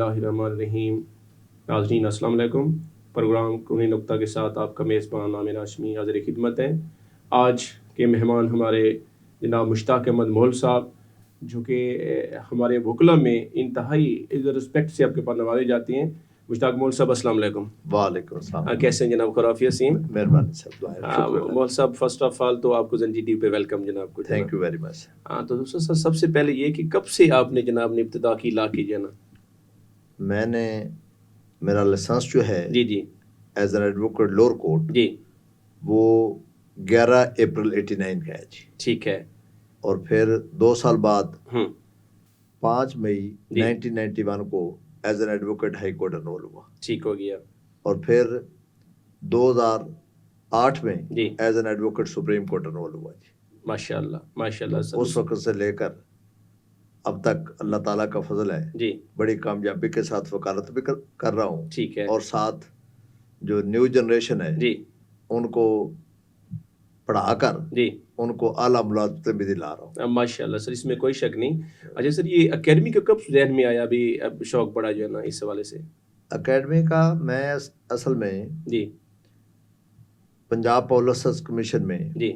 बिस्मिल्लाहिर्रहमानिर्रहीम। नाज़रीन अस्सलाम वालेकुम। प्रोग्राम कानूनी नुक्ता के साथ आपका मेज़बान आमिर हाशमी हाज़िर खिदमत है। आज के मेहमान हमारे जनाब मुश्ताक अहमद मोल साहब, जो कि हमारे वकला में इंतहाई इज़्ज़त रिस्पेक्ट से आपके पास नवाजे जाते हैं। मुश्ताक मोल साहब अस्सलाम वालेकुम। वालेकुम अस्सलाम। कैसे हैं जनाब? खैरियत से हैं? मेहरबानी साहब। मोल साहब, फर्स्ट ऑफ ऑल तो आपको ज़ंजीटी पे वेलकम जनाब को। Thank you very much. तो दोस्तों सबसे पहले ये कि कब से आपने जनाब ने इब्तिदा की ला की जाना? मैंने मेरा लाइसेंस जो है जी जी as an advocate lower court, जी, वो 11 अप्रैल 89 का है जी। ठीक है। और फिर 2 साल बाद 5 मई जी। 1991 को as an advocate high court enrol हुआ। ठीक हो गया। और फिर 2008 में जी। As an advocate Supreme Court enrol हुआ जी। माशाल्लाह माशाल्लाह। तो उस वक्त से लेकर अब तक अल्लाह ताला का फजल है, जी, बड़ी कामयाबी के साथ वकालत भी कर रहा हूँ। ठीक है। और साथ जो न्यू जनरेशन है जी उनको पढ़ाकर जी, उनको आला मुलाज़मत भी दिला रहा हूँ। माशाल्लाह सर, इसमें कोई शक नहीं। अच्छा सर, ये एकेडमी का कब जहन में आया, अभी अब शौक बढ़ा जो है ना इस हवाले से? अकेडमी का मैं असल में जी पंजाब पब्लिक कमीशन में जी।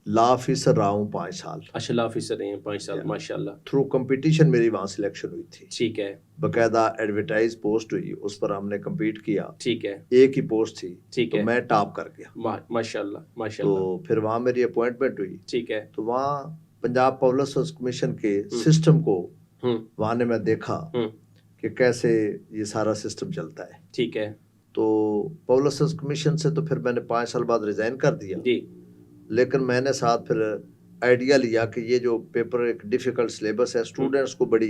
लॉ ऑफिसर रहा हूँ 5 साल। अच्छा, लॉ ऑफिसर रहे हैं 5 साल, माशाल्लाह। थ्रू कंपटीशन मेरी वहाँ सिलेक्शन हुई थी। ठीक है बकायदा एडवर्टाइज पोस्ट हुई, उस पर हमने कम्पीट किया। ठीक है एक ही पोस्ट थी, ठीक तो है। मैं टॉप कर गया। माशाल्लाह तो माशाल्लाह। फिर वहाँ मेरी अपॉइंटमेंट हुई। ठीक है। तो वहाँ पंजाब पब्लिक सर्विस कमीशन के सिस्टम को वहाँ ने मैं देखा कि कैसे ये सारा सिस्टम चलता है। ठीक है। तो पब्लिक सर्विस कमीशन से तो फिर मैंने 5 साल बाद रिजाइन कर दिया जी। लेकिन मैंने साथ फिर आइडिया लिया कि ये जो पेपर एक डिफिकल्ट सिलेबस है, स्टूडेंट्स को बड़ी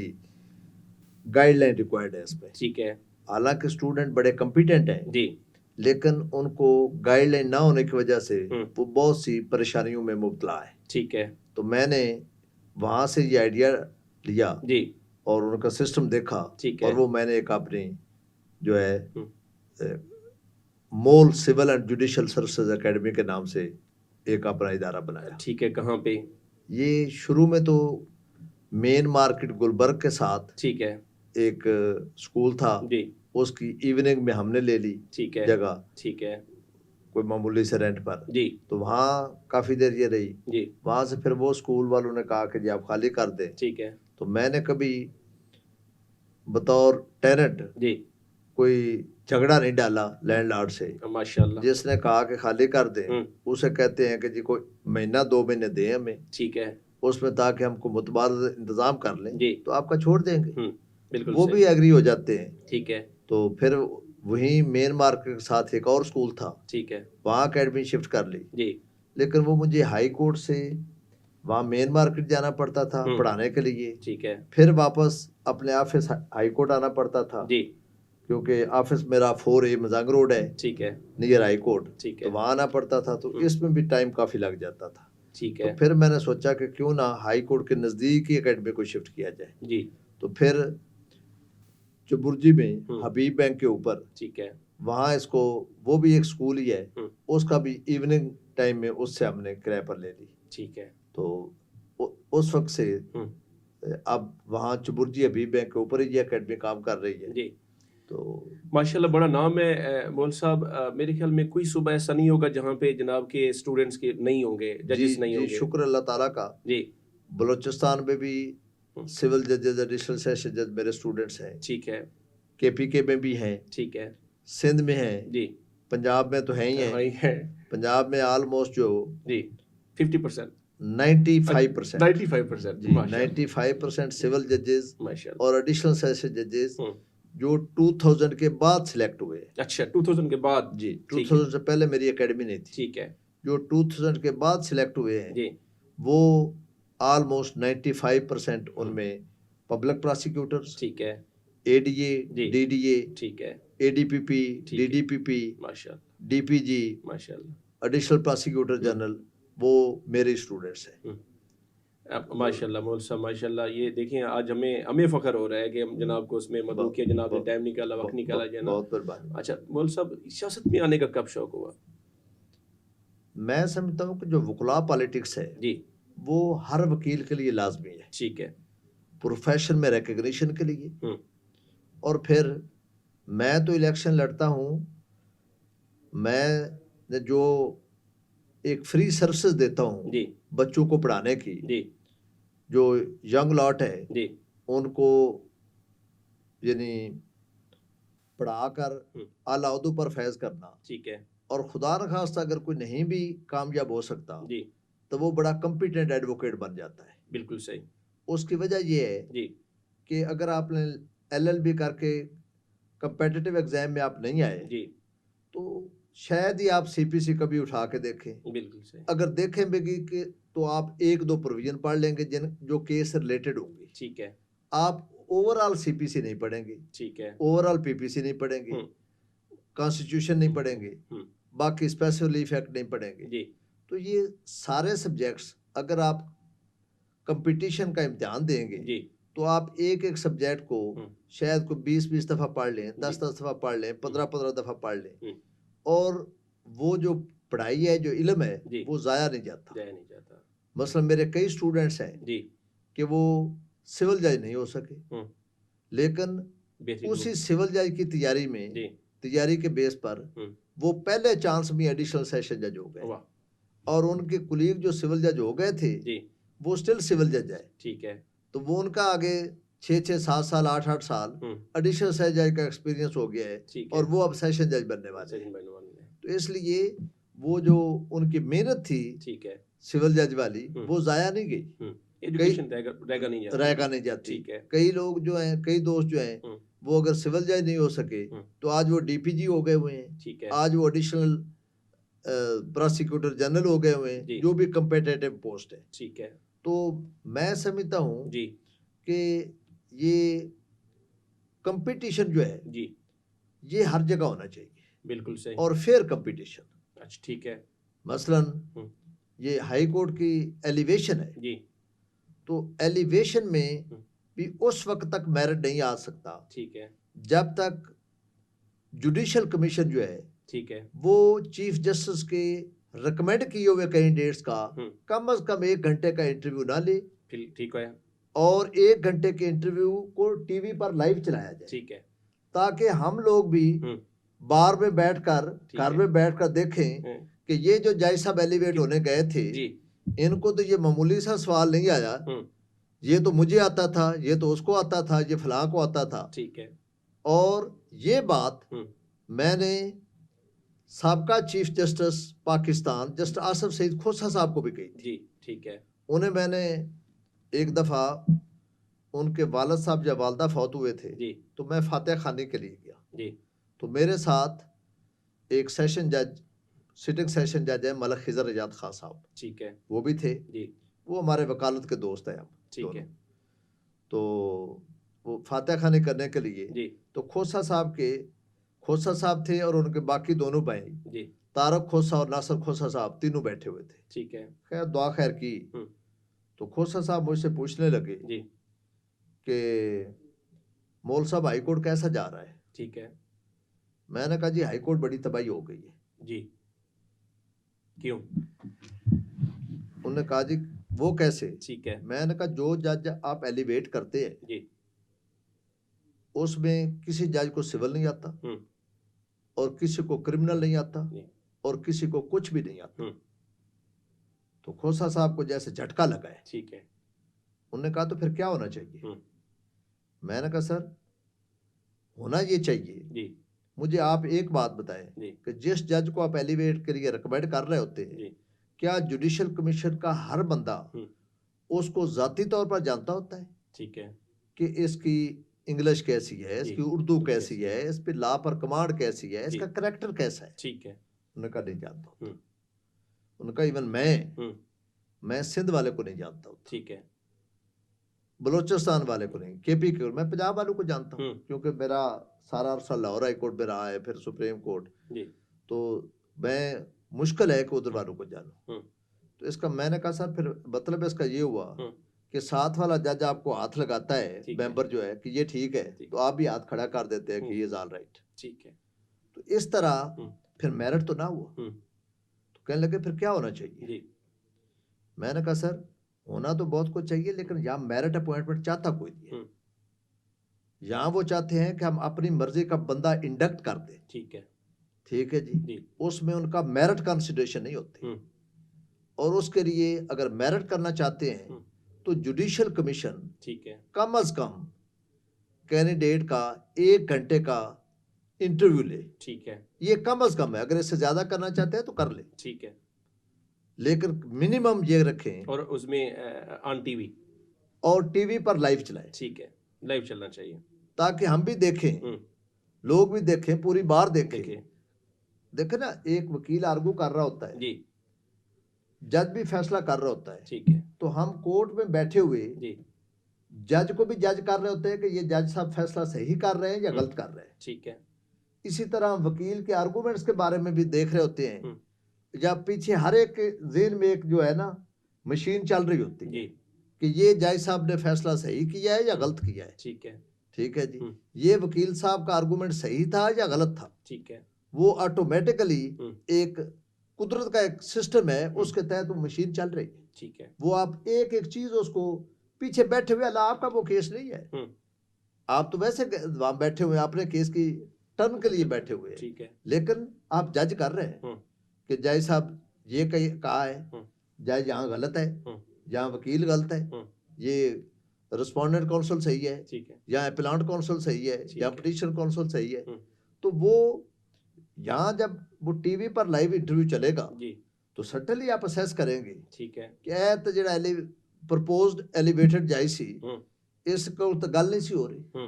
गाइडलाइन रिक्वायर्ड है इसमें। ठीक है। हालांकि स्टूडेंट बड़े कॉम्पिटेंट हैं जी। लेकिन उनको गाइडलाइन ना होने की वजह से वो बहुत सी परेशानियों में मुब्तला है। ठीक है। तो मैंने वहाँ से ये आइडिया लिया जी। और उनका सिस्टम देखा। ठीक है। और वो मैंने एक अपनी जो है मोल civil and judicial services academy के नाम से एक अपना इदारा बनाया। ठीक है, कहाँ पे? ये शुरू में तो मेन मार्केट गुलबर्ग के साथ ठीक है। एक स्कूल था जी। उसकी इवनिंग में हमने ले ली ठीक है जगह, ठीक है। कोई मामूली से रेंट पर। जी तो वहाँ काफ़ी देर ये रही। जी। वहाँ से फिर वो स्कूल वालों ने कहा कि जी आप खाली कर दें। ठीक है। तो मैंने कभी बतौर टेनेंट जी। कोई झगड़ा नहीं डाला लैंडलॉर्ड से। माशाल्लाह। जिसने कहा कि खाली कर दें उसे कहते हैं कि जी कोई महीना 2 महीने दें हमें, ठीक है। उसमें ताकि हमको मुतबादल इंतजाम कर लें जी। तो आपका छोड़ देंगे। बिल्कुल वो सही। भी एग्री हो जाते हैं। ठीक है। तो फिर वहीं मेन मार्केट के साथ एक और स्कूल था, ठीक है। वहाँ अकेडमी शिफ्ट कर ली। जी। लेकिन वो मुझे हाई कोर्ट से वहाँ मेन मार्केट जाना पड़ता था पढ़ाने के लिए। ठीक है। फिर वापस अपने ऑफिस हाई कोर्ट आना पड़ता था जी। क्योंकि ऑफिस मेरा 4A मजांग रोड है, ठीक है। Near high court. ठीक तो है। वहाँ आना पड़ता था, तो इसमें भी टाइम काफ़ी लग जाता था। ठीक तो है। फिर मैंने सोचा कि क्यों ना हाई कोर्ट के नज़दीक ही अकेडमी को शिफ्ट किया जाए। जी। तो फिर चुबुर्जी में हबीब बैंक के ऊपर, ठीक है। वहाँ इसको, वो भी एक स्कूल ही है, उसका भी इवनिंग टाइम में उससे हमने किराए पर ले ली। ठीक है। तो उस वक्त से अब वहाँ चुबुर्जी हबीब बैंक के ऊपर ही ये अकेडमी काम कर रही है। जी। तो माशाल्लाह बड़ा नाम है मोल साहब। मेरे ख्याल में कोई सुबह ऐसा नहीं होगा जहाँ पे जनाब के स्टूडेंट्स के नहीं होंगे, जजेस नहीं होंगे। शुक्र अल्लाह ताला का। जी। बलूचिस्तान में भी सिविल जजेस, एडिशनल सेशन जज मेरे स्टूडेंट्स हैं। ठीक है। KPK में भी हैं। ठीक है। सिंध में हैं। जी। पंजाब में तो है ही हैं। पंजाब में ऑलमोस्ट जो जी 50%, 95% 95% जी 95% सिविल जजेस और एडिशनल सेशन जजेस जो 2000 के बाद सिलेक्ट हुए। अच्छा, 2000 के बाद? जी, 2000 से पहले मेरी एकेडमी नहीं थी। ठीक है। जो 2000 के बाद सिलेक्ट हुए हैं जी, वो ऑलमोस्ट 95% उनमें पब्लिक प्रोसिक्यूटर्स, ठीक है, ADA, DDA, ठीक है, ADPP, DDPP, माशाल्लाह, DPG, माशाल्लाह, एडिशनल प्रोसिक्यूटर जनरल, वो मेरे स्टूडेंट्स हैं। माशाल्लाह मौल साहब, माशाल्लाह। ये देखिए आज हमें फ़ख्र हो रहा है कि हम जनाब को उसमें मदऊ किया, जनाब ने टाइम निकाला, वक्त निकाला जो है ना। बहुत मेहरबानी। अच्छा मौल साहब, सियासत में आने का कब शौक हुआ? मैं समझता हूँ कि जो वकला पॉलिटिक्स है जी, वो हर वकील के लिए लाजमी है। ठीक है। प्रोफेशन में रिकग्निशन के लिए और फिर मैं तो इलेक्शन लड़ता हूँ, मैं जो एक फ्री सर्विसेज देता हूँ जी बच्चों को पढ़ाने की, जी जो यंग लॉट है जी उनको यानी पढ़ाकर आला उहदों पर फैज करना, ठीक है और खुदा न खास्ता अगर कोई नहीं भी कामयाब हो सकता जी तो वो बड़ा कॉम्पिटेंट एडवोकेट बन जाता है। बिल्कुल सही उसकी वजह ये है जी कि अगर आपने LLB करके कंपेटिटिव एग्जाम में आप नहीं आए जी तो शायद ही आप CPC कभी उठा के देखें। बिल्कुल सही अगर देखें भी कि तो आप एक दो प्रोविजन पढ़ लेंगे जिन जो केस से रिलेटेड होंगी। ठीक है आप ओवरऑल CPC नहीं पढ़ेंगे, ठीक है ओवरऑल PPC नहीं पढ़ेंगे, कॉन्स्टिट्यूशन नहीं पढ़ेंगे, बाकी स्पेशल इफेक्ट नहीं पढ़ेंगे। जी तो ये सारे सब्जेक्ट्स अगर आप कंपटीशन का इम्तिहान देंगे जी तो आप एक एक सब्जेक्ट को शायद को 20-20 दफ़ा पढ़ लें, 10-10 दफ़ा पढ़ लें, 15-15 दफ़ा पढ़ लें, और वो जो पढ़ाई है, जो इल्म है, वो ज़ाया नहीं जाता। मसलन मेरे कई स्टूडेंट्स हैं जी कि वो सिविल जज नहीं हो सके, लेकिन उसी सिविल जज की तैयारी में तैयारी के बेस पर वो पहले चांस में एडिशनल सेशन जज हो गए, और उनके कुलीग जो सिविल जज हो गए थे वो स्टिल सिविल जज है। ठीक है तो वो उनका आगे 6-6, 7 साल, 8-8 साल एडिशनल सेशन जज का एक्सपीरियंस हो गया है, और वो अब सेशन जज बनने वाले हैं। तो इसलिए वो जो उनकी मेहनत थी ठीक है सिविल जज वाली वो जाया नहीं गई, एजुकेशन रहेगा नहीं जाती। ठीक है कई लोग जो हैं, कई दोस्त जो हैं, वो अगर सिविल जज नहीं हो सके तो आज वो DPG हो गए हुए हैं, ठीक है आज वो एडिशनल प्रोसिक्यूटर जनरल हो गए हुए हैं, जो भी कंपेटिटिव पोस्ट है। ठीक है तो मैं समझता हूँ जी कि ये कंपटीशन जो है जी ये हर जगह होना चाहिए, बिल्कुल सही, और फेयर कंपटीशन। अच्छा ठीक है। मसलन ये हाई कोर्ट की एलिवेशन है जी, तो एलिवेशन में भी उस वक्त तक मेरिट नहीं आ सकता, ठीक है जब तक जुडिशल कमीशन जो है, ठीक है, वो चीफ जस्टिस के रिकमेंड किए हुए कैंडिडेट्स का कम से कम 1 घंटे का इंटरव्यू ना ले, ठीक है, और 1 घंटे के इंटरव्यू को टीवी पर लाइव चलाया जाए, ठीक है, ताकि हम लोग भी बार में बैठकर, घर में बैठकर देखें कि ये जो जज साहब एलिवेट होने गए थे, इनको तो ये मामूली सा सवाल नहीं आया, ये तो मुझे आता था, ये तो उसको आता था, ये फलां को आता था। ठीक है। और ये बात मैंने साबका chief justice Pakistan justice Asif Saeed Khosa साहब को भी कही थी। जी, ठीक है। उन्हें मैंने एक दफ़ा, उनके वालिद साहब जब वालदा फौत हुए थे जी, तो मैं फातिहा खानी के लिए गया जी, तो मेरे साथ एक सेशन जज, सिटिंग सेशन जज है मलिक खिजर रजात खान साहब, ठीक है, वो भी थे जी, वो हमारे वकालत के दोस्त हैं हम, ठीक है। तो वो फातिहा खानी करने के लिए जी, तो खोसा साहब थे, और उनके बाकी दोनों भाई जी, तारक खोसा और नासिर खोसा साहब तीनों बैठे हुए थे, ठीक है। खैर दुआ खैर की, तो खोसा साहब मुझसे पूछने लगे जी कि मौल साहब हाई कोर्ट कैसा जा रहा है, ठीक है। मैंने कहा जी हाई कोर्ट बड़ी तबाही हो गई है जी, क्यों? उन्होंने कहा जी वो कैसे, ठीक है। मैंने कहा जो जज आप एलिवेट करते हैं जी, उसमें किसी जज को सिविल नहीं आता, और किसी को क्रिमिनल नहीं आता, और किसी को कुछ भी नहीं आता। तो खोसा साहब को जैसे झटका लगा है, ठीक है। उन्होंने कहा तो फिर क्या होना चाहिए? मैंने कहा सर होना ये चाहिए जी, मुझे आप एक बात बताएं कि जिस जज को आप एलिवेट के लिए रिकमेंड कर रहे होते हैं, क्या जुडिशल कमीशन का हर बंदा उसको जाती तौर पर जानता होता है, ठीक है, कि इसकी इंग्लिश कैसी है, इसकी उर्दू कैसी है, इस पे लॉ पर कमांड कैसी है, इसका करैक्टर कैसा है, ठीक है। उन्होंने कहा नहीं जानता। उनका इवन मैं सिंध वाले को नहीं जानता हूँ, ठीक है, बलोचिस्तान वाले को नहीं, KP के, मैं पंजाब वालों को जानता हूँ, क्योंकि मेरा सारा अरसा लाहौर हाई कोर्ट में रहा है, फिर सुप्रीम कोर्ट जी, तो मैं मुश्किल है कि उधर वालों को जानूं। तो इसका मैंने कहा सर फिर मतलब इसका ये हुआ कि साथ वाला जज आपको हाथ लगाता है, मेंबर जो है, कि ये ठीक है, तो आप भी हाथ खड़ा कर देते हैं कि ये इज ऑल राइट, ठीक है। तो इस तरह फिर मेरिट तो ना हुआ। तो कहने लगे फिर क्या होना चाहिए जी? मैंने कहा सर होना तो बहुत कुछ चाहिए, लेकिन यहाँ मेरिट अपॉइंटमेंट चाहता कोई नहीं है, यहाँ वो चाहते हैं कि हम अपनी मर्जी का बंदा इंडक्ट कर दें। ठीक है, ठीक है जी। उसमें उनका मेरिट कंसिडरेशन नहीं होती, और उसके लिए अगर मेरिट करना चाहते हैं तो जुडिशियल कमीशन ठीक है, कम अज कम कैंडिडेट का 1 घंटे का इंटरव्यू ले। ठीक है, ये कम अज कम है, अगर इससे ज्यादा करना चाहते हैं तो कर ले। ठीक है, लेकिन मिनिमम ये रखें, और उसमें ऑन टीवी और टीवी पर लाइव चलाएं। ठीक है, लाइव चलना चाहिए ताकि हम भी देखें, लोग भी देखें, पूरी बार देखें। देखे ना, एक वकील आर्गू कर रहा होता है जी, जज भी फैसला कर रहा होता है, ठीक है, तो हम कोर्ट में बैठे हुए जी, जज को भी जज कर रहे होते हैं कि ये जज साहब फैसला सही कर रहे हैं या गलत कर रहे हैं। ठीक है, इसी तरह वकील के आर्गूमेंट्स के बारे में भी देख रहे होते हैं, जब पीछे हर एक के ज़हन में एक जो है ना मशीन चल रही होती है कि ये जज साहब ने फैसला सही किया है या गलत किया है। ठीक है, ठीक है जी, ये वकील साहब का आर्गूमेंट सही था या गलत था। ठीक है, वो ऑटोमेटिकली एक कुदरत का एक सिस्टम है, उसके तहत वो मशीन चल रही है। ठीक है, वो आप एक एक चीज उसको पीछे बैठे हुए, अल्लाह आपका वो केस नहीं है, आप तो वैसे वहां बैठे हुए अपने केस की टर्न के लिए बैठे हुए हैं। ठीक है, लेकिन आप जज कर रहे हैं कि जज साहब ये कहा है, जज यहाँ गलत है, यहाँ वकील गलत है, ये रिस्पोंडेंट काउंसिल सही है, ठीक है, या अपीलेंट काउंसिल सही है, या पिटीशन काउंसिल सही है। तो वो यहाँ जब वो टीवी पर लाइव इंटरव्यू चलेगा तो सटनली आप असेस करेंगे, ठीक है, कि ए तो जेड़ा प्रपोज्ड एलिवेटेड जाई सी, इसको तो गल नहीं सी हो रही,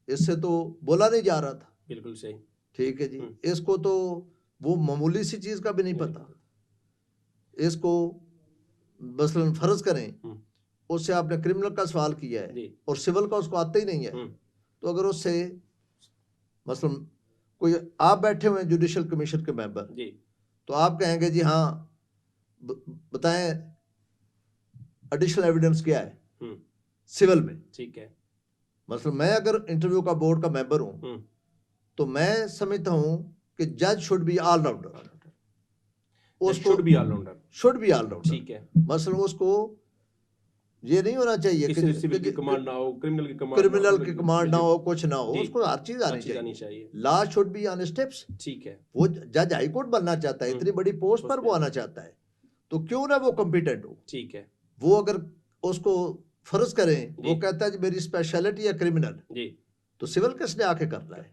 इससे तो बोला नहीं जा रहा था। बिल्कुल सही। ठीक है जी, इसको तो वो मामूली सी चीज का भी नहीं पता, इसको मसलन फर्ज करें उससे आपने क्रिमिनल का सवाल किया है और सिविल का उसको आता ही नहीं है, तो अगर उससे मसलन कोई आप बैठे हुए हैं जुडिशियल कमीशन के मेंबर, तो आप कहेंगे जी हाँ बताएं एडिशनल एविडेंस क्या है सिविल में। ठीक है, मतलब मैं अगर इंटरव्यू का बोर्ड का मेंबर हूं तो मैं समझता हूं कि जज शुड बी ऑलराउंडर, उसको शुड बी ऑलराउंडर। ठीक है, मसलन उसको ये नहीं होना चाहिए कि सिविल की कमांड ना हो, क्रिमिनल की कमांड ना हो, कुछ ना हो, उसको हर चीज आनी चाहिए। Law should be on steps. ठीक है, वो जज हाई कोर्ट बनना चाहता है, इतनी बड़ी पोस्ट पर वो आना चाहता है, तो क्यों ना वो कॉम्पिटेंट हो। ठीक है, वो अगर उसको फर्ज करें, वो कहता है मेरी स्पेशलिटी है क्रिमिनल, तो सिविल किसने आके करना है।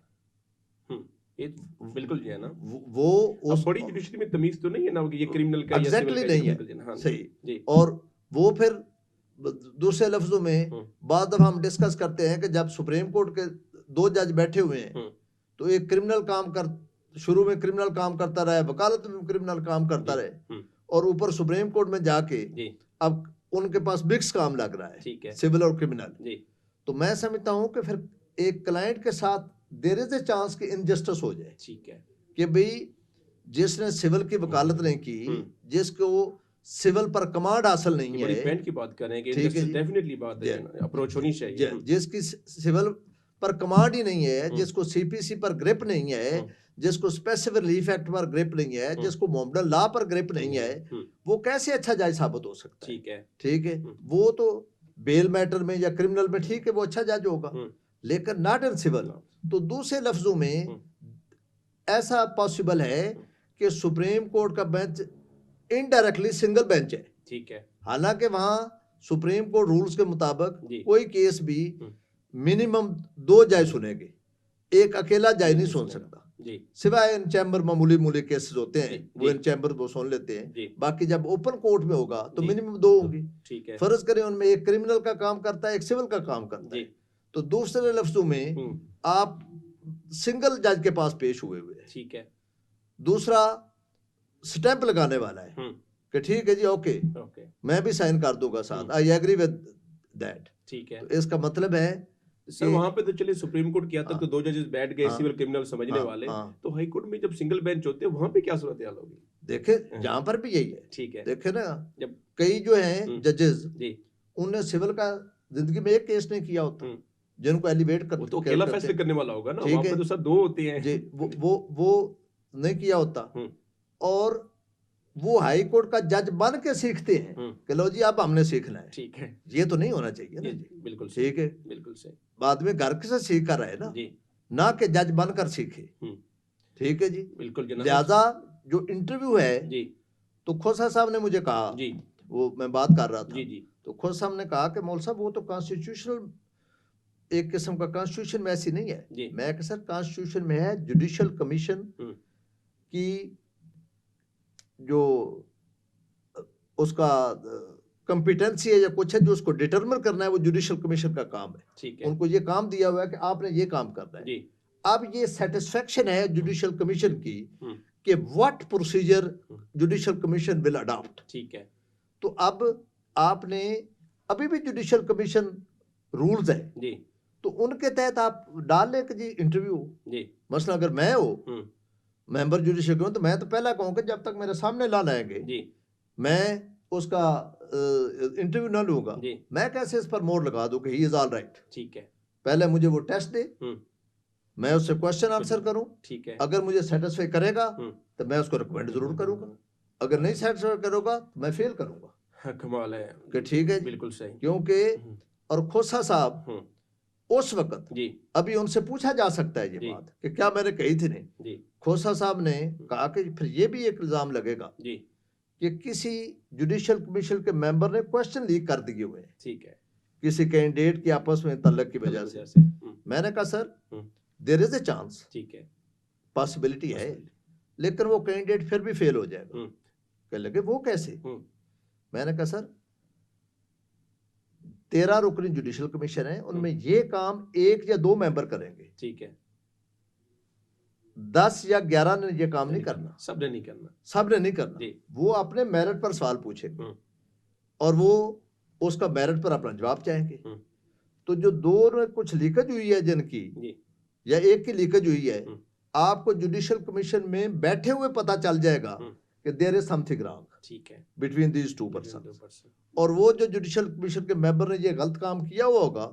ये बिल्कुल जो है ना, वो उस बड़ी जुडिशरी में तमीज तो नहीं है ना कि ये क्रिमिनल का या सिविल का नहीं है। सही। और वो फिर दूसरे लफ्जों में बाद दफा हम डिस्कस करते हैं कि जब सुप्रीम कोर्ट के 2 जज बैठे हुए हैं, तो एक क्रिमिनल काम कर शुरू में क्रिमिनल काम करता रहे, वकालत में क्रिमिनल काम करता रहे, और ऊपर सुप्रीम कोर्ट में जाके अब उनके पास मिक्स काम लग रहा है, सिविल और क्रिमिनल। तो मैं समझता हूं कि फिर एक क्लाइंट के साथ देयर इज ए चांस कि इनजस्टिस हो जाए। ठीक है, कि भाई जिसने सिविल की वकालत नहीं की, जिसको सिविल पर कमांड हासिल नहीं है, पॉइंट की बात कर रहे हैं कि इनजस्टिस डेफिनेटली बात है, अप्रोच होनी चाहिए। जिसकी सिविल पर कमांड ही नहीं है, जिसको सीपीसी पर ग्रिप नहीं है, जिसको स्पेसिफिक रिलीफ एक्ट पर ग्रिप नहीं है, जिसको मोमडन लॉ पर ग्रिप नहीं है, वो कैसे अच्छा जज साबित हो सकता है। ठीक है, वो तो बेल मैटर में या क्रिमिनल में ठीक है वो अच्छा जज होगा, लेकिन नॉट इन सिविल। तो दूसरे लफ्जों में ऐसा पॉसिबल है कि सुप्रीम कोर्ट का बेंच इनडायरेक्टली सिंगल बेंच है। ठीक है, हालांकि वहां सुप्रीम कोर्ट रूल्स के मुताबिक कोई केस भी मिनिमम 2 जज सुनेंगे, एक अकेला जज नहीं सुन सकता, सिवाय इन चैम्बर मामूली केसेस होते हैं वो इन चैम्बर वो सुन लेते हैं। बाकी जब ओपन कोर्ट में होगा तो मिनिमम 2 होंगे। ठीक है, फर्ज करें उनमें एक क्रिमिनल का काम करता है, एक सिविल का काम करता है, तो दूसरे लफ्जों में आप सिंगल जज के पास पेश हुए हुए हैं। ठीक है, दूसरा स्टैंप लगाने वाला है कि ठीक है जी ओके मैं भी साइन कर दूंगा साथ, आई एग्री विद दैट। ठीक है, तो इसका मतलब है सर वहां पे तो चलिए सुप्रीम कोर्ट किया तक तो 2 जजेस बैठ गए सिविल क्रिमिनल समझने वाले, तो हाई कोर्ट में जब सिंगल बेंच होते हैं वहां पे क्या सूरत हाल होगी। देखे जहां पर भी यही है। ठीक है, देखे ना, जब कई जो हैं जजेस उन्होंने सिविल का जिंदगी में एक केस नहीं किया होता, जिनको एलिवेट कर तो अकेला फैसले करने वाला होगा ना, वहां पे तो सर 2 होते हैं जी, वो नहीं किया होता, और वो हाई कोर्ट का जज बन के सीखते हैं कि लो जी अब हमने सीखना है। ठीक है, ये तो नहीं होना चाहिए ना जी। बिल्कुल ठीक है, बिल्कुल सही। बाद में घर से सीख कर रहे ना जी, ना कि जज बनकर सीखे। ठीक है जी, बिल्कुल। लिहाजा जो इंटरव्यू है जी, तो खोसा साहब ने मुझे कहा जी, वो मैं बात कर रहा था जी, जी, तो खोसा साहब ने कहा कि मौल साहब वो तो कॉन्स्टिट्यूशनल एक किस्म का कॉन्स्टिट्यूशन में ऐसी नहीं है। मैं कि सर कॉन्स्टिट्यूशन में है जुडिशियल कमीशन की जो उसका कंपिटेंसी है या कुछ है जो उसको डिटरमिन करना है, वो जुडिशियल कमीशन का काम है। ठीक है, उनको ये काम दिया हुआ है कि आपने ये काम करना है। अब ये सेटिस्फेक्शन है जुडिशियल कमीशन की कि what procedure judicial commission will adopt. ठीक है, तो अब आपने अभी भी जुडिशियल कमीशन रूल्स है जी, तो उनके तहत आप डाल ले कि जी इंटरव्यू जी। मसला अगर मैं हो मेंबर जुडिशियल कमीशन तो मैं तो पहला कहूँगा जब तक मेरे सामने ला लाएंगे जी मैं उसका इंटरव्यू ना लूंगा। मैं कैसे इस पर मोड़ लगा दूं कि ही इज ऑल राइट। ठीक है, पहले मुझे वो टेस्ट दे, मैं उससे क्वेश्चन आंसर करूं। ठीक है, अगर मुझे सेटिस्फाई करेगा तो मैं उसको रिकमेंड जरूर करूंगा, अगर नहीं सेटिस्फाई करूंगा तो मैं फेल करूंगा। कमाल है कि ठीक है, बिल्कुल सही। क्योंकि और खोसा साहब उस वक्त जी अभी उनसे पूछा जा सकता है ये बात कि क्या मैंने कही थी नहीं जी। खोसा साहब ने कहा कि फिर ये भी एक इल्जाम लगेगा जी कि किसी जुडिशियल कमीशन के मेंबर ने क्वेश्चन लीक कर दिए हुए हैं। ठीक है, किसी कैंडिडेट की आपस में तल्लक की वजह से। मैंने कहा sir there is a chance, ठीक है, पॉसिबिलिटी है, लेकिन वो कैंडिडेट फिर भी फेल हो जाएगा। कहने लगे वो कैसे? मैंने कहा सर 13 रुकनी जुडिशियल कमीशन है, उनमें ये काम 1 या 2 मेंबर करेंगे। ठीक है, 10 या 11 ने ये काम नहीं करना, सबने नहीं करना, सबने नहीं करना। वो अपने मेरिट पर सवाल पूछेंगे और वो उसका मेरिट पर अपना जवाब चाहेंगे। तो जो 2 में कुछ लीकेज हुई है जिनकी या 1 की लीकेज हुई है, आपको जुडिशियल कमीशन में बैठे हुए पता चल जाएगा कि देयर इज समथिंग रॉन्ग। ठीक है, बिटवीन दीज 2 पर्सन। और वो जो जुडिशियल कमीशन के मेंबर ने ये गलत काम किया हुआ होगा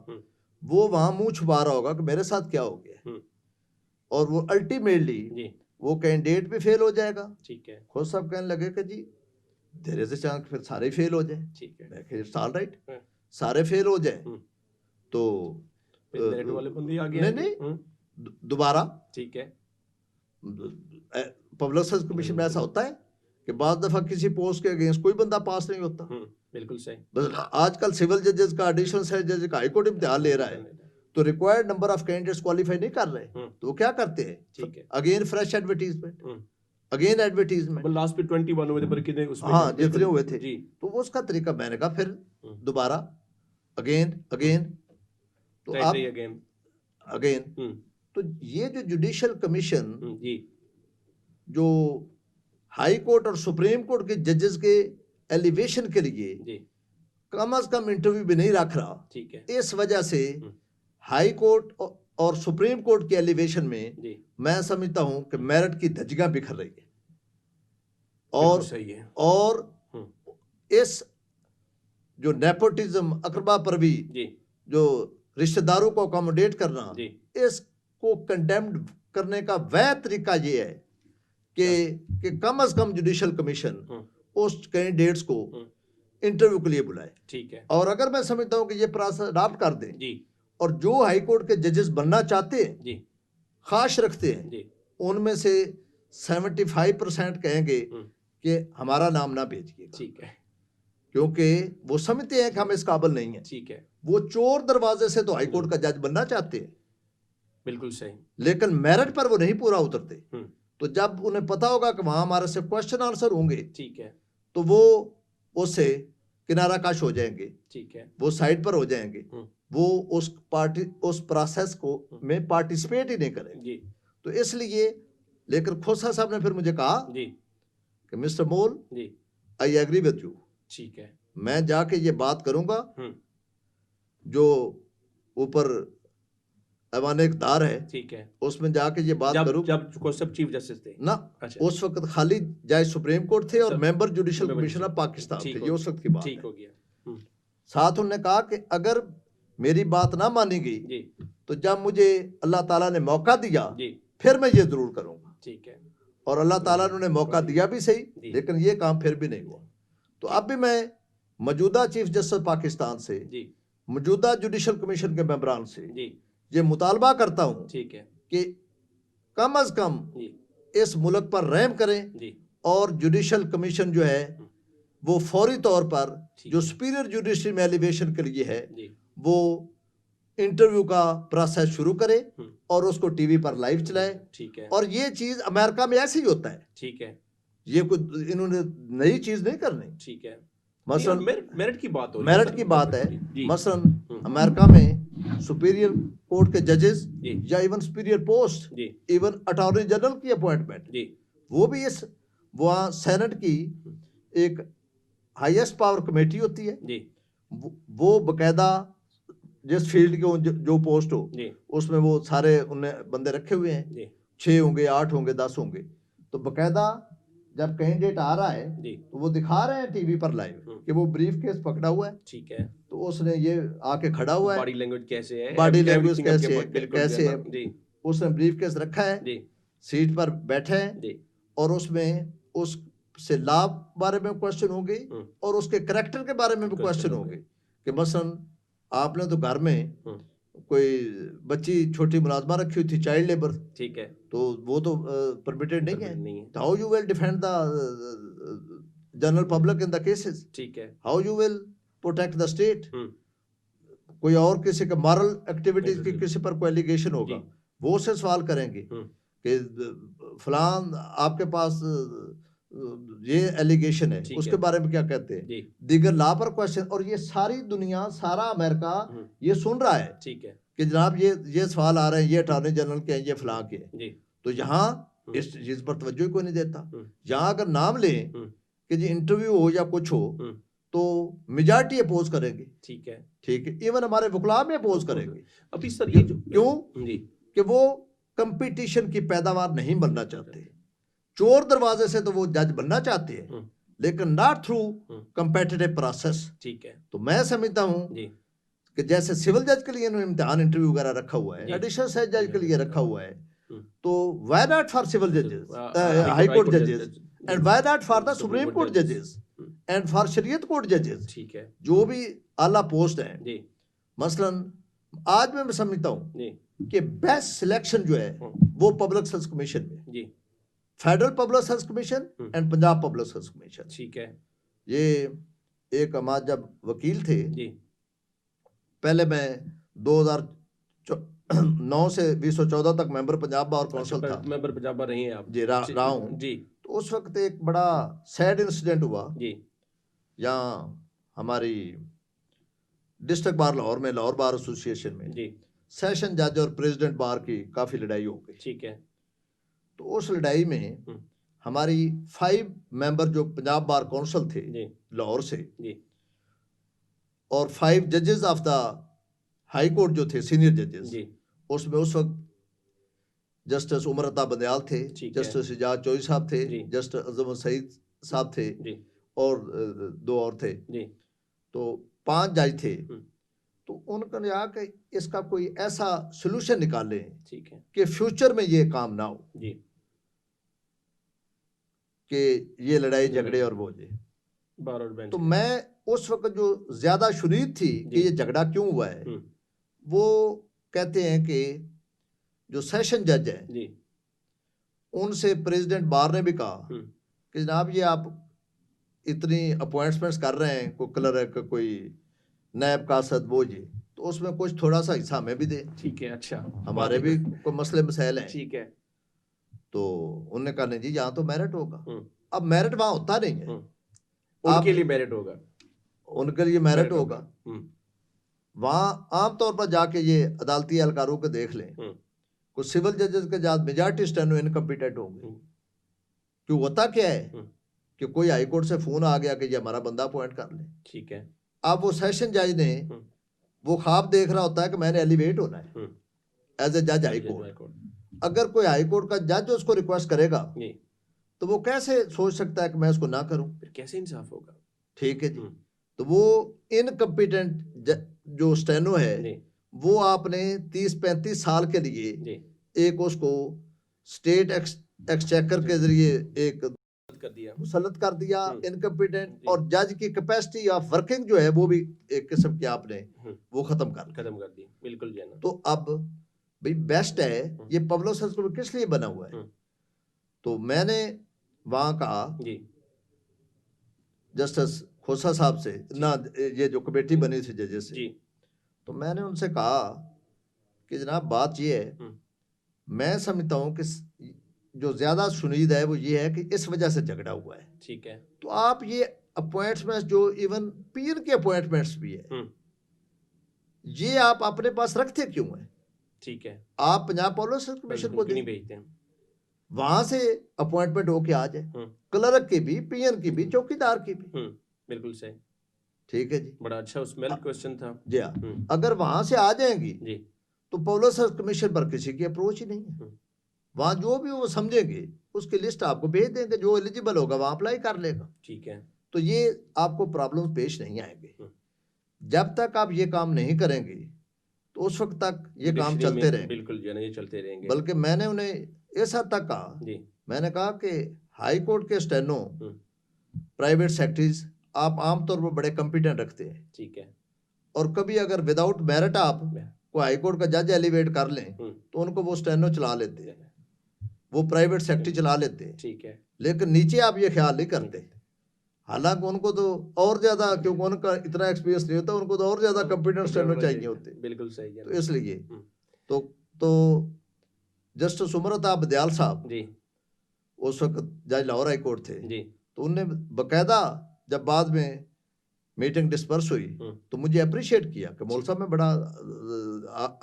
वो वहां मुंह छुपा रहा होगा कि मेरे साथ क्या हो गया, और वो अल्टीमेटली वो कैंडिडेट भी फेल हो जाएगा। ठीक है, खुद सब कहने लगे कि जी देयर इज अ चांस फिर सारे फेल हो जाए। ठीक है, मैं इट्स ऑल राइट, सारे फेल हो जाए तो मेरिट वाले बंदे आ गए नहीं दोबारा। ठीक है, पब्लिक सर्विस कमीशन में ऐसा होता है कि बाद दफा किसी पोस्ट के अगेंस्ट कोई बंदा पास नहीं होता। बिल्कुल सही। बस आजकल सिविल जजेस का एडिशनल जज का हाईकोर्ट इम्तिहान ले रहा है तो required number of candidates qualify नहीं कर रहे, तो वो क्या करते हैं? ठीक है, again fresh advertisement, again advertisement. Last पे 21 हुए थे पर कितने उसमें? हाँ, जितने हुए थे जी। तो उसका तरीका मैंने कहा फिर दोबारा अगेन अगेन तो आप अगेन। तो ये जो जुडिशियल कमीशन जो हाई कोर्ट और सुप्रीम कोर्ट के जजेस के एलिवेशन के लिए कम अज कम इंटरव्यू भी नहीं रख रहा। ठीक है, इस वजह से हाई कोर्ट और सुप्रीम कोर्ट के एलिवेशन में मैं समझता हूं कि मेरिट की धज्जियां बिखर रही है। और सही है, और इस जो नेपोटिज्म अकरबा परवी जो रिश्तेदारों को अकोमोडेट करना, इसको कंडेम्ड करने का वह तरीका ये है कि कम अज कम जुडिशियल कमीशन उस कैंडिडेट्स को इंटरव्यू के लिए बुलाए। ठीक है, और अगर मैं समझता हूं कि ये प्रोसेस अडॉप्ट कर दें जी, और जो हाई कोर्ट के जजेस बनना चाहते हैं जी, खास रखते हैं जी, उनमें से 75% कहेंगे कि हमारा नाम ना भेजिए। ठीक है, क्योंकि वो समझते हैं कि हम इस काबिल नहीं है। ठीक है, वो चोर दरवाजे से तो हाई कोर्ट का जज बनना चाहते हैं। बिल्कुल सही, लेकिन मेरिट पर वो नहीं पूरा उतरते। तो जब उन्हें पता होगा कि वहां हमारे से क्वेश्चन आंसर होंगे, ठीक है, तो वो उससे किनारा कश हो जाएंगे। ठीक है, वो साइड पर हो जाएंगे, वो उस प्रोसेस को में पार्टिसिपेट ही नहीं करेंगे। तो इसलिए लेकर खोसा साहब ने फिर मुझे कहा जी कि mister Mol ji I agree with you. ठीक है, मैं जाके ये बात करूंगा जो ऊपर अवानिकदार है। ठीक है, उसमें जाके ये बात करूं जब सब चीफ जस्टिस थे ना। अच्छा, उस वक्त खाली जज सुप्रीम कोर्ट थे और member judicial commission of Pakistan थे। ये उस वक्त की बात। ठीक हो गया। साथ उन्होंने कहा कि अगर मेरी बात ना मानी गई तो जब मुझे अल्लाह ताला ने मौका दिया फिर मैं ये जरूर करूंगा। ठीक है, और अल्लाह ताला ने उन्हें मौका दिया भी सही, लेकिन ये काम फिर भी नहीं हुआ। तो अब भी मैं मौजूदा चीफ जस्टिस पाकिस्तान से, मौजूदा जुडिशल कमीशन के मेंबरान से ये मुतालबा करता हूँ कि कम अज कम इस मुल्क पर रहम करें और जुडिशल कमीशन जो है वो फौरी तौर पर जो सुपीरियर जुडिशरी में एलिवेशन के लिए है वो इंटरव्यू का प्रोसेस शुरू करे और उसको टीवी पर लाइव चलाए। ठीक है। और ये चीज अमेरिका में ऐसे ही होता है। ठीक है। ये कोई इन्होंने नई चीज नहीं करनी। ठीक है। मसलन मेरिट की बात हो रही मेरिट की बात है। मसलन अमेरिका में सुपीरियर कोर्ट के जजेस या even superior post, even attorney general की अपॉइंटमेंट, वो भी इस वहाँ सेनेट की एक हाईएस्ट पावर कमेटी होती है। वो बकायदा जिस फील्ड के जो पोस्ट हो उसमें वो सारे उन्हें बंदे रखे हुए हैं, 6 होंगे, 8 होंगे, 10 होंगे। तो बकायदा जब कैंडिडेट आ रहा है तो वो दिखा रहे हैं टीवी पर लाइव कि वो ब्रीफ केस पकड़ा हुआ है। ठीक है। तो उसने ये आके खड़ा हुआ है, बॉडी लैंग्वेज कैसे है, बॉडी लैंग्वेज कैसे है, उसने ब्रीफ केस रखा है, सीट पर बैठे हैं और उसमें उससे लाभ बारे में क्वेश्चन होंगे और उसके करैक्टर के बारे में भी क्वेश्चन होंगे कि मसलन आपने तो घर में कोई बच्ची छोटी मुलाजमा रखी हुई थी, चाइल्ड लेबर। ठीक है। तो वो तो परमिटेड नहीं है। How you will defend the general public in the cases. ठीक है। How you will protect the state. कोई और किसी का मॉरल एक्टिविटीज की किसी पर कोई एलिगेशन होगा, वो से सवाल करेंगे कि फलान आपके पास ये एलिगेशन है, उसके बारे में क्या कहते हैं, दीगर ला पर क्वेश्चन। और ये सारी दुनिया, सारा अमेरिका ये सुन रहा है। ठीक है। कि जनाब ये सवाल आ रहे हैं, ये अटॉर्नी जनरल के हैं, ये फलां के हैं। तो यहाँ इस चीज पर तवज्जो कोई नहीं देता। यहाँ अगर नाम लें कि जी इंटरव्यू हो या कुछ हो तो मेजॉरिटी अपोज करेंगे। ठीक है। ठीक है। इवन हमारे वकला में अपोज करेंगे। अभी सर ये क्यों कि वो कंपटीशन की पैदावार नहीं बनना चाहते। चोर दरवाजे से तो वो जज बनना चाहते हैं, लेकिन नॉट थ्रू कंपेटिटिव प्रोसेस। ठीक है। तो मैं समझता हूं कि जैसे सिविल जज के लिए इम्तिहान इंटरव्यू वगैरह रखा हुआ है, एडिशनल सेशन जज के लिए रखा हुआ है, तो व्हाई नॉट फॉर सिविल जजेस, हाई कोर्ट जजेस, and why not for the supreme court जजेस एंड फॉर शरीयत कोर्ट जजेस। ठीक है। जो भी आला पोस्ट है, मसलन आज मैं समझता हूं कि बेस्ट सिलेक्शन जो है वो पब्लिक सर्विस कमीशन में, federal public Service commission and Punjab Public Service Commission. ठीक है। ये एक हमारे जब वकील थे जी, पहले मैं 2009 से 2014 तक मेंबर पंजाब बार काउंसिल था। मेंबर पंजाब बार रही हैं आप जी? रहा हूं जी। तो उस वक्त एक बड़ा सैड इंसिडेंट हुआ जी। यहाँ हमारी डिस्ट्रिक्ट बार लाहौर में, लाहौर बार एसोसिएशन में जी, सेशन जज और प्रेसिडेंट बार की काफी लड़ाई हो गई। ठीक है। तो उस लड़ाई में हमारी 5 मेंबर जो पंजाब बार काउंसिल थे लाहौर से जी, और 5 जजेस ऑफ द हाई कोर्ट जो थे सीनियर जजेस जी, उसमें उस वक्त जस्टिस उमर अता बंदयाल थे, जस्टिस इजाज चौधरी साहब थे, जस्टिस अजम सईद साहब थे जी, और 2 और थे जी। तो 5 जज थे। तो उन्होंने कहा कि इसका कोई ऐसा सोल्यूशन निकालें, ठीक है, कि फ्यूचर में ये काम ना हो जी, कि ये लड़ाई झगड़े और वो जे। तो मैं उस वक्त जो ज्यादा शुनीद थी कि ये झगड़ा क्यों हुआ है, वो कहते हैं कि जो सेशन जज है जी, उनसे प्रेसिडेंट बार ने भी कहा कि जनाब ये आप इतनी अपॉइंटमेंट्स कर रहे हैं, कोई क्लर्क, कोई नायब कासद, वो जी, तो उसमें कुछ थोड़ा सा हिस्सा हमें भी दे। ठीक है। अच्छा, हमारे भी कोई मसले मसाइल हैं। ठीक है। तो उन्होंने कहा नहीं जी, यहाँ तो मेरिट होगा। अब मेरिट वहां होता नहीं है, उनके लिए मेरिट होगा, उनके लिए मेरिट होगा। वहां आमतौर पर जाके ये अदालती एहलकारों को देख लें, कुछ सिविल जजेस के ज्यादा मेजॉरिटी स्टेनो इनकम्पिटेंट होंगे। क्यों होता क्या है कि कोई हाई कोर्ट से फोन आ गया कि ये हमारा बंदा अपॉइंट कर ले। ठीक है। अब वो सेशन जज ने वो ख्वाब देख रहा होता है कि मैंने एलिवेट होना है एज ए जज हाई कोर्ट। अगर कोई हाई कोर्ट का जज उसको रिक्वेस्ट करेगा तो वो कैसे सोच सकता है कि मैं उसको ना करूं, फिर कैसे इंसाफ होगा। ठीक है जी। तो वो इनकम्पिटेंट जो स्टेनो है वो आपने 30-35 साल के लिए एक उसको स्टेट एक्सचेकर के जरिए एक कर दिया, मुसल्लत कर दिया इनकम्पिटेंट, और जज की कैपेसिटी ऑफ वर्किंग जो है वो भी एक किस्म की आपने वो खत्म कर दी। बिल्कुल जी ना। तो अब भाई बेस्ट है ये पब्लिक सर्कल किस लिए बना हुआ है? तो मैंने वहां कहा जस्टिस खोसा साहब से ना, ये जो कमेटी बनी थी जजेस से, तो मैंने उनसे कहा कि जनाब बात ये है, मैं समझता हूँ कि जो ज्यादा सुनीद है वो ये है कि इस वजह से झगड़ा हुआ है। ठीक है। तो आप ये अपॉइंटमेंट्स जो इवन पीर के अपॉइंटमेंट्स भी है, ये आप अपने पास रखते क्यों है? ठीक है। आप पंजाब पब्लिक सर्विस कमीशन को नहीं भेजते हैं, वहां से अपॉइंटमेंट होके आ जाए, क्लर्क की भी, पीएन की भी, चौकीदार की भी। बिल्कुल सही। ठीक है जी, बड़ा अच्छा उसमें क्वेश्चन था जी हाँ। अगर वहां से आ जाएंगी जी तो पब्लिक सर्विस कमीशन पर किसी की अप्रोच ही नहीं है। वहां जो भी वो समझेंगे उसकी लिस्ट आपको भेज देंगे, जो एलिजिबल होगा वहां अप्लाई कर लेगा। ठीक है। तो ये आपको प्रॉब्लम पेश नहीं आएंगे। जब तक आप ये काम नहीं करेंगे तो उस वक्त तक ये काम चलते रहेंगे। बिल्कुल जी, ये चलते रहेंगे। बल्कि मैंने उन्हें इस हद तक कहा जी, मैंने कहा कि हाई कोर्ट के स्टेनो, प्राइवेट सेक्रेटरीज आप आमतौर पर बड़े कॉम्पिटेंट रखते हैं। ठीक है। और कभी अगर विदाउट मेरिट आप को हाई कोर्ट का जज एलिवेट कर लें तो उनको वो स्टेनो चला लेते हैं, वो प्राइवेट सेक्रेटरी चला लेते हैं। ठीक है। लेकिन नीचे आप ये ख्याल नहीं करते, हालांकि उनको तो और ज्यादा, क्योंकि उनका इतना एक्सपीरियंस नहीं होता, उनको तो और ज्यादा कॉम्पिटेंट स्टेनो चाहिए होते। बिल्कुल सही है। तो इसलिए तो जस्टिस उमरता बदयाल साहब जी उस वक्त जज लाहौर हाई कोर्ट थे जी, तो उनने बकायदा जब बाद में मीटिंग डिस्पर्स हुई तो मुझे अप्रिशिएट किया कि मौल साहब में बड़ा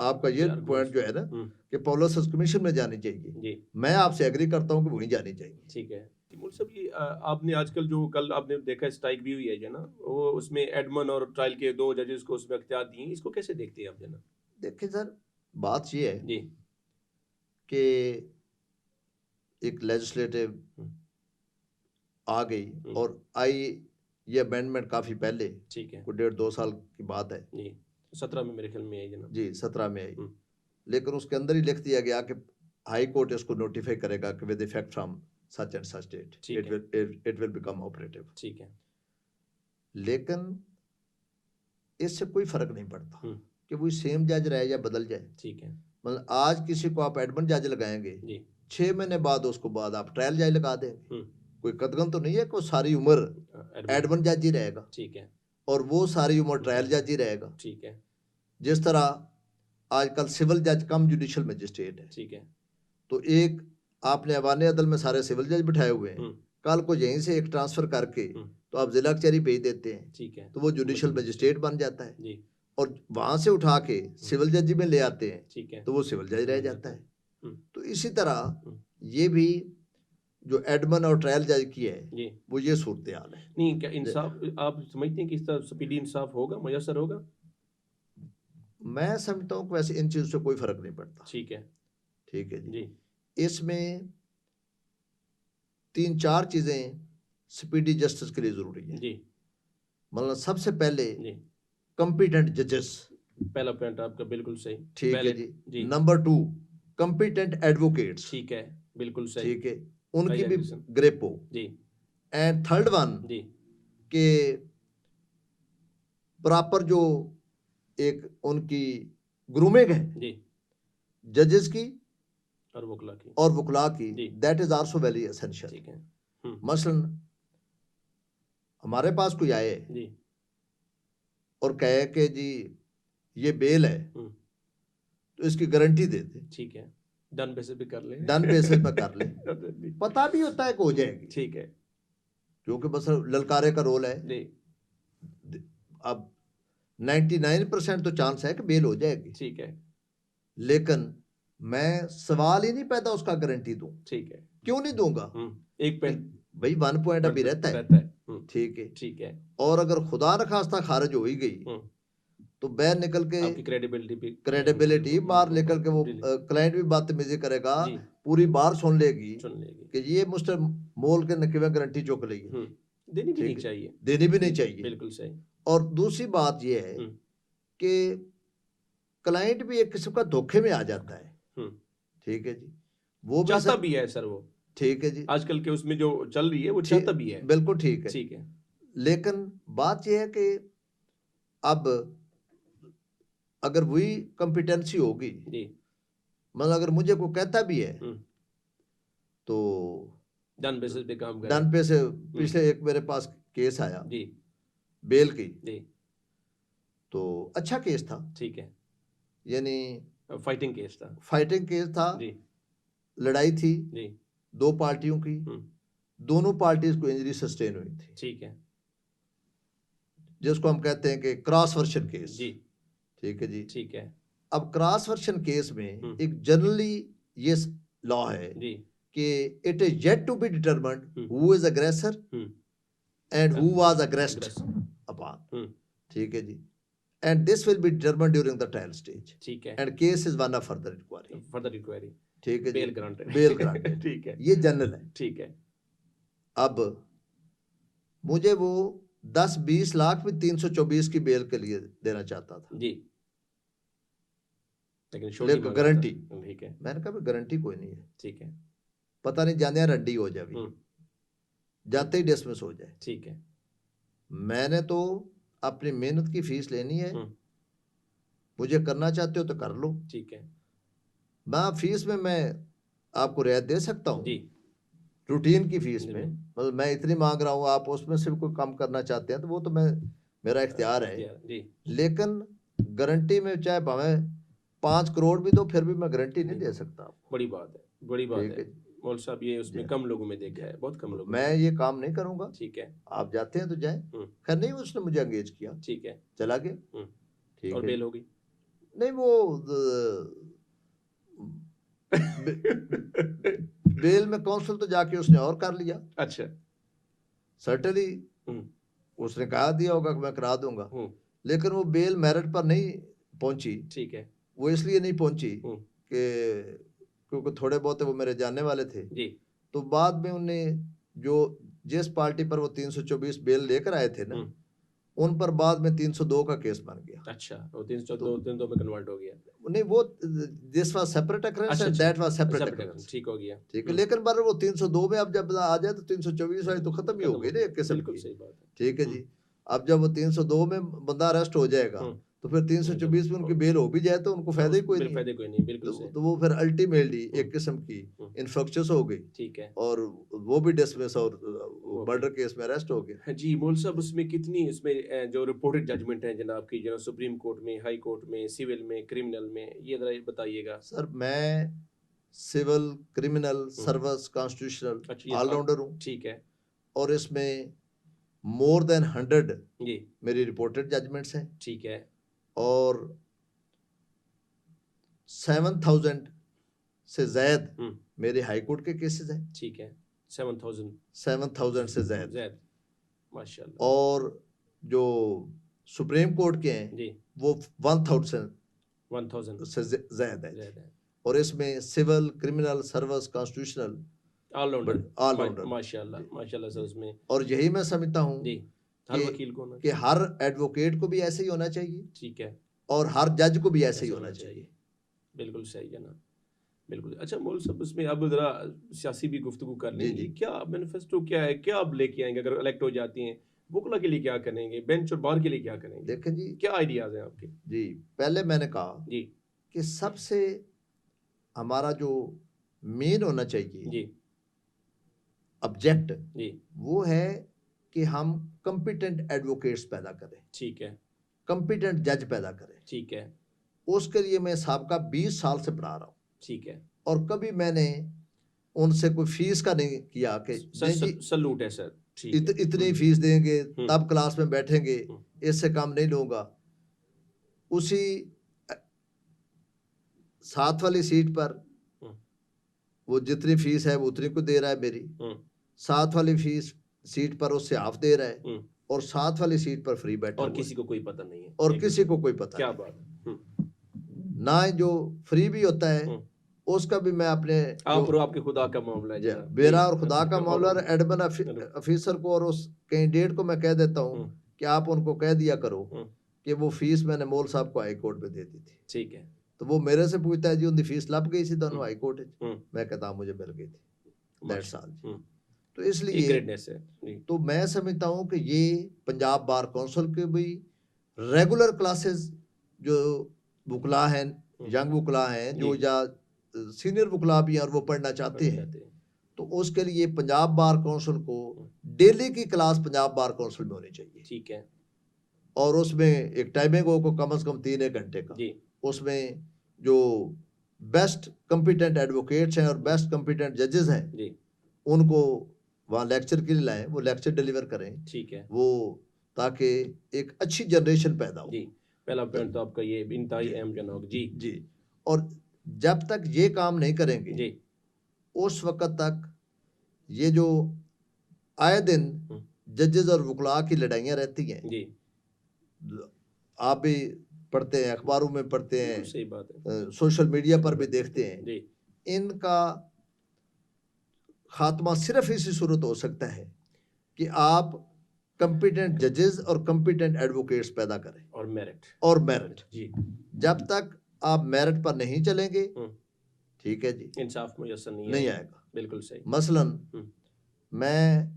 आपका ये पॉइंट जो है ना कि पब्लिक सर्विस कमीशन में जानी चाहिए जी, मैं आपसे एग्री करता हूं कि वहीं जानी चाहिए। ठीक है। मौल साहब ये आपने आजकल जो कल आपने देखा स्ट्राइक भी हुई है जो ना, वो उसमें एडमन और ट्रायल के 2 जजेस को उसमें अख्तियार दिए, इसको कैसे देखते हैं आप जना? देखिए सर, बात ये है जी कि एक लेजिस्लेटिव आ गई और आई, ये अमेंडमेंट काफी पहले, ठीक है, कोई 1.5-2 साल की बात है जी, 17 में मेरे ख्याल में आई जनाब जी, 17 में आई। लेकिन उसके अंदर ही लिख दिया गया कि हाई कोर्ट इसको नोटिफाई करेगा कि with effect from such and such date it will become operative. ठीक है। लेकिन इससे कोई फर्क नहीं पड़ता कि वो सेम जज रहे या बदल जाए। ठीक है। मतलब आज किसी को आप एडमन जज लगाएंगे, 6 महीने बाद उसको बाद आप ट्रायल जज लगा देंगे, कोई कदगन तो नहीं है कि वो सारी उम्र एडमन जज ही रहेगा। ठीक है। और वो सारी उम्र ट्रायल जज ही रहेगा। ठीक है। जिस तरह आजकल सिविल जज कम जुडिशियल मजिस्ट्रेट है। ठीक है। तो एक आपने अवाने अदल में सारे सिविल जज बिठाए हुए हैं, कल को यहीं से एक ट्रांसफर करके तो आप जिला कचहरी भेज देते हैं। ठीक है। तो वो जुडिशियल मजिस्ट्रेट बन जाता है जी, और वहां से उठा के सिविल जज में ले आते हैं। ठीक है। तो वो सिविल जज रह जाता है। तो इसी तरह ये भी जो एडमन और ट्रायल जज की है वो ये सूरत हाल है। नहीं, क्या इंसाफ आप समझते हैं कि इस तरह स्पीडी इंसाफ होगा, मुयस्सर होगा? मैं समझता हूँ कि वैसे इन चीजों से कोई फर्क नहीं पड़ता। ठीक है। ठीक है जी। इसमें 3-4 चीजें स्पीडी जस्टिस के लिए जरूरी है जी। मतलब सबसे पहले कॉम्पिटेंट जजेस, पहला पॉइंट आपका बिल्कुल सही। ठीक है जी। Number 2 competent advocates. ठीक है, बिल्कुल सही। ठीक है, उनकी भी ग्रेपो जी। एंड थर्ड वन जी के प्रॉपर जो एक उनकी ग्रूमिंग है जी, जजेस की और वकला की, that is also very essential. ठीक है। मसलन हमारे पास कोई आए जी और कहे कि जी ये बेल है तो इसकी गारंटी दे दे। ठीक है, डन बेसिस पे कर ले, डन बेसिस पे कर ले पता भी होता है कि हो जाएगी। ठीक है। क्योंकि बस ललकारे का रोल है जी। अब 99% तो चांस है कि बेल हो जाएगी। ठीक है। लेकिन मैं सवाल ही नहीं पैदा उसका गारंटी दूं। ठीक है। क्यों नहीं दूंगा? एक पॉइंट भाई 1 पॉइंट अभी रहता है। ठीक है। ठीक है। और अगर खुदा न खास्ता खारिज हो ही गई तो बैर निकल के आपकी क्रेडिबिलिटी बाहर निकल के वो क्लाइंट भी बदतमीजी करेगा, पूरी बार सुन लेगी कि ये मिस्टर मोल के नकीवे गारंटी चुक ली है। देनी भी नहीं चाहिए, देनी भी नहीं चाहिए। बिल्कुल सही। और दूसरी बात ये है कि क्लाइंट भी एक किस्म का धोखे में आ जाता है। ठीक है जी, वो चाहता भी है सर वो। ठीक है जी, आजकल के उसमें जो चल रही है वो चाहता भी है, बिल्कुल ठीक है। ठीक है, लेकिन बात यह है कि अब अगर वही कॉम्पिटेंसी होगी, जी, मतलब अगर मुझे कोई कहता भी है तो डन बेसिस पे काम करें। डन पे से पिछले एक मेरे पास केस आया जी, बेल की, जी, तो अच्छा केस था, ठीक है, यानी फाइटिंग केस था, फाइटिंग केस था, जी, लड़ाई थी जी, दो पार्टियों की, दोनों पार्टीज को इंजरी सस्टेन हुई थी, ठीक है, जिसको हम कहते हैं कि क्रॉस वर्शन केस, जी, ठीक है जी। ठीक है, अब क्रॉस वर्शन केस में एक जनरली ये लॉ है जी, कि it is yet to be determined who is aggressor and who was aggressed upon, ठीक है जी, and this will be determined during the trial stage, ठीक है, and case is one of further inquiry, further inquiry, ठीक है जी, bail granted, bail granted, ठीक है, ये जनरल है। ठीक है, अब मुझे वो 10-20 लाख भी 324 की बेल के लिए देना चाहता था जी, लेकिन गारंटी, ठीक है, मैंने कहा गारंटी कोई नहीं है, ठीक है, पता नहीं जाने रंडी हो जाए, जाते ही डिसमिस हो जाए, ठीक है, मैंने तो अपनी मेहनत की फीस लेनी है, मुझे करना चाहते हो तो कर लो, ठीक है, मैं फीस में मैं आपको रियायत दे सकता हूँ, रूटीन की फीस में, मतलब मैं इतनी मांग रहा हूँ, आप उसमें से कोई कम करना चाहते हैं तो वो तो मैं मेरा इख्तियार है, लेकिन गारंटी में चाहे भावें 5 करोड़ भी दो फिर भी मैं गारंटी नहीं दे सकता। बड़ी बात है, बड़ी बात है मौल साहब, ये उसमें कम लोगों में देखा है, बहुत कम लोगों मैं ये काम नहीं करूंगा, ठीक है, आप जाते हैं तो जाए, खैर नहीं उसने मुझे एंगेज किया, ठीक है, चला गया, ठीक और है, बेल हो गई, नहीं वो बेल में काउंसिल तो जाके उसने और कर लिया, अच्छा, सर्टनली उसने कहा दिया होगा कि मैं करा दूंगा, लेकिन वो बेल मेरिट पर नहीं पहुंची, ठीक है, वो इसलिए नहीं पहुंची कि क्योंकि थोड़े बहुत वो मेरे जानने वाले थे जी, तो बाद में उन्हें जो जिस पार्टी पर वो 324 बेल लेकर आए थे ना, उन पर बाद में 302 का केस बन गया। अच्छा, वो 302 में कन्वर्ट हो गया, नहीं वो this was separate occurrence and that was separate occurrence, ठीक हो गया, ठीक है, लेकिन पर वो 302 में अब जब आ जाए तो 324 वाली तो खत्म ही हो गई ना एक किस्म की, सही बात है, ठीक है जी। अब जब वो 302 में बंदा अरेस्ट हो जाएगा तो फिर 324 में उनकी बेल हो भी जाए तो उनको फायदा ही कोई नहीं, बिल्कुल तो वो फिर अल्टीमेटली एक किस्म की इन्फेक्शियस हो गई, ठीक है, और वो भी डिसमिस और मर्डर केस में अरेस्ट हो गए। जी मौल साहब, उसमें कितनी इसमें जो रिपोर्टेड जजमेंट है जनाब की, जो सुप्रीम कोर्ट में, हाई कोर्ट में, सिविल में, क्रिमिनल में, ये जरा बताइएगा। सर मैं civil, criminal, service, constitutional allrounder हूँ, ठीक है, और इसमें मोर देन 100 जी मेरी रिपोर्टेड जजमेंट्स हैं, ठीक है, और 7000 से ज्यादा मेरे हाई कोर्ट के केसेस हैं, ठीक है, 7000 से ज्यादा, माशाल्लाह, और जो सुप्रीम कोर्ट के हैं जी वो 1000 से ज्यादा है, और इसमें civil, criminal, service, constitutional allrounder, माशाल्लाह, माशाल्लाह सर उसमें, और यही मैं समझता हूँ जी हर वकील को कि हर एडवोकेट को भी ऐसे ही होना चाहिए, ठीक है, और हर जज को भी ऐसे ही होना चाहिए। बिल्कुल सही जनाब, बिल्कुल। अच्छा मौल साहब, इसमें अब जरा सियासी भी गुफ्तगू कर लेंगे, क्या मैनिफेस्टो क्या है, क्या आप लेके आएंगे अगर इलेक्ट हो जाती हैं, वकला के लिए क्या करेंगे, बेंच और बार के लिए क्या करेंगे? देखें जी, क्या आइडियाज हैं आपके? जी पहले मैंने कहा जी कि सबसे हमारा जो मेन होना चाहिए जी ऑब्जेक्ट जी वो है कि हम कॉम्पिटेंट एडवोकेट्स पैदा करें, ठीक है, कॉम्पिटेंट जज पैदा करें, ठीक है, उसके लिए मैं साहब का 20 साल से पढ़ा रहा हूँ, ठीक है, और कभी मैंने उनसे कोई फीस का नहीं किया कि सलूट है सर, इतनी फीस देंगे तब क्लास में बैठेंगे, इससे काम नहीं लूंगा। उसी 7 वाली सीट पर वो जितनी फीस है वो उतनी को दे रहा है मेरी, 7 वाली फीस सीट पर उससे हाफ दे रहा है, और 7 वाली सीट पर फ्री बैठा, और किसी को कोई पता नहीं है, और किसी को कोई पता क्या बात है, ना जो फ्री भी होता है उसका भी मैं अपने आपके खुदा का मामला है, मेरा और खुदा का मामला, एडमिन ऑफिसर को और उस कैंडिडेट को मैं कह देता हूँ कि आप उनको कह दिया करो कि वो फीस मैंने मौल साहब को हाई कोर्ट में दे दी थी, ठीक है, तो वो मेरे से पूछता है जी उनकी फीस लप गई सी दोनों हाई कोर्ट, मैं कहता मुझे मिल गई थी, दैट्स ऑल। तो इसलिए तो मैं समझता हूँ कि ये पंजाब बार काउंसिल के भी रेगुलर क्लासेस जो वकला हैं, यंग वकला हैं जो या सीनियर वकला भी हैं और वो पढ़ना चाहते हैं, तो उसके लिए पंजाब बार काउंसिल को डेली की क्लास पंजाब बार काउंसिल में होनी चाहिए। ठीक है। और उसमें एक टाइमिंग हो को कम से कम 3-1 घंटे का। उसमें जो बेस्ट कॉम्पिटेंट एडवोकेट्स हैं और बेस्ट कॉम्पिटेंट जजेस हैं उनको वहाँ लेक्चर के लिए लाएं, वो लेक्चर डिलीवर करें। ठीक है। वो ताकि एक अच्छी जनरेशन पैदा हो। जी, पहला पॉइंट तो आपका ये इंतहाई अहम जनाब। जी जी। और जब तक ये काम नहीं करेंगे जी, उस वक्त तक ये जो आए दिन जजेस और वकला की लड़ाइयाँ रहती हैं जी, आप भी पढ़ते हैं, अखबारों में पढ़ते हैं, सही बात है, सोशल मीडिया पर भी देखते हैं जी। इनका खात्मा सिर्फ इसी सूरत हो सकता है कि आप कॉम्पिटेंट जजेस और कॉम्पिटेंट एडवोकेट्स पैदा करें और मेरिट जी। जब तक आप मेरिट पर नहीं चलेंगे, ठीक है जी, इंसाफ मुयस्सर नहीं आएगा। बिल्कुल सही। मसलन मैं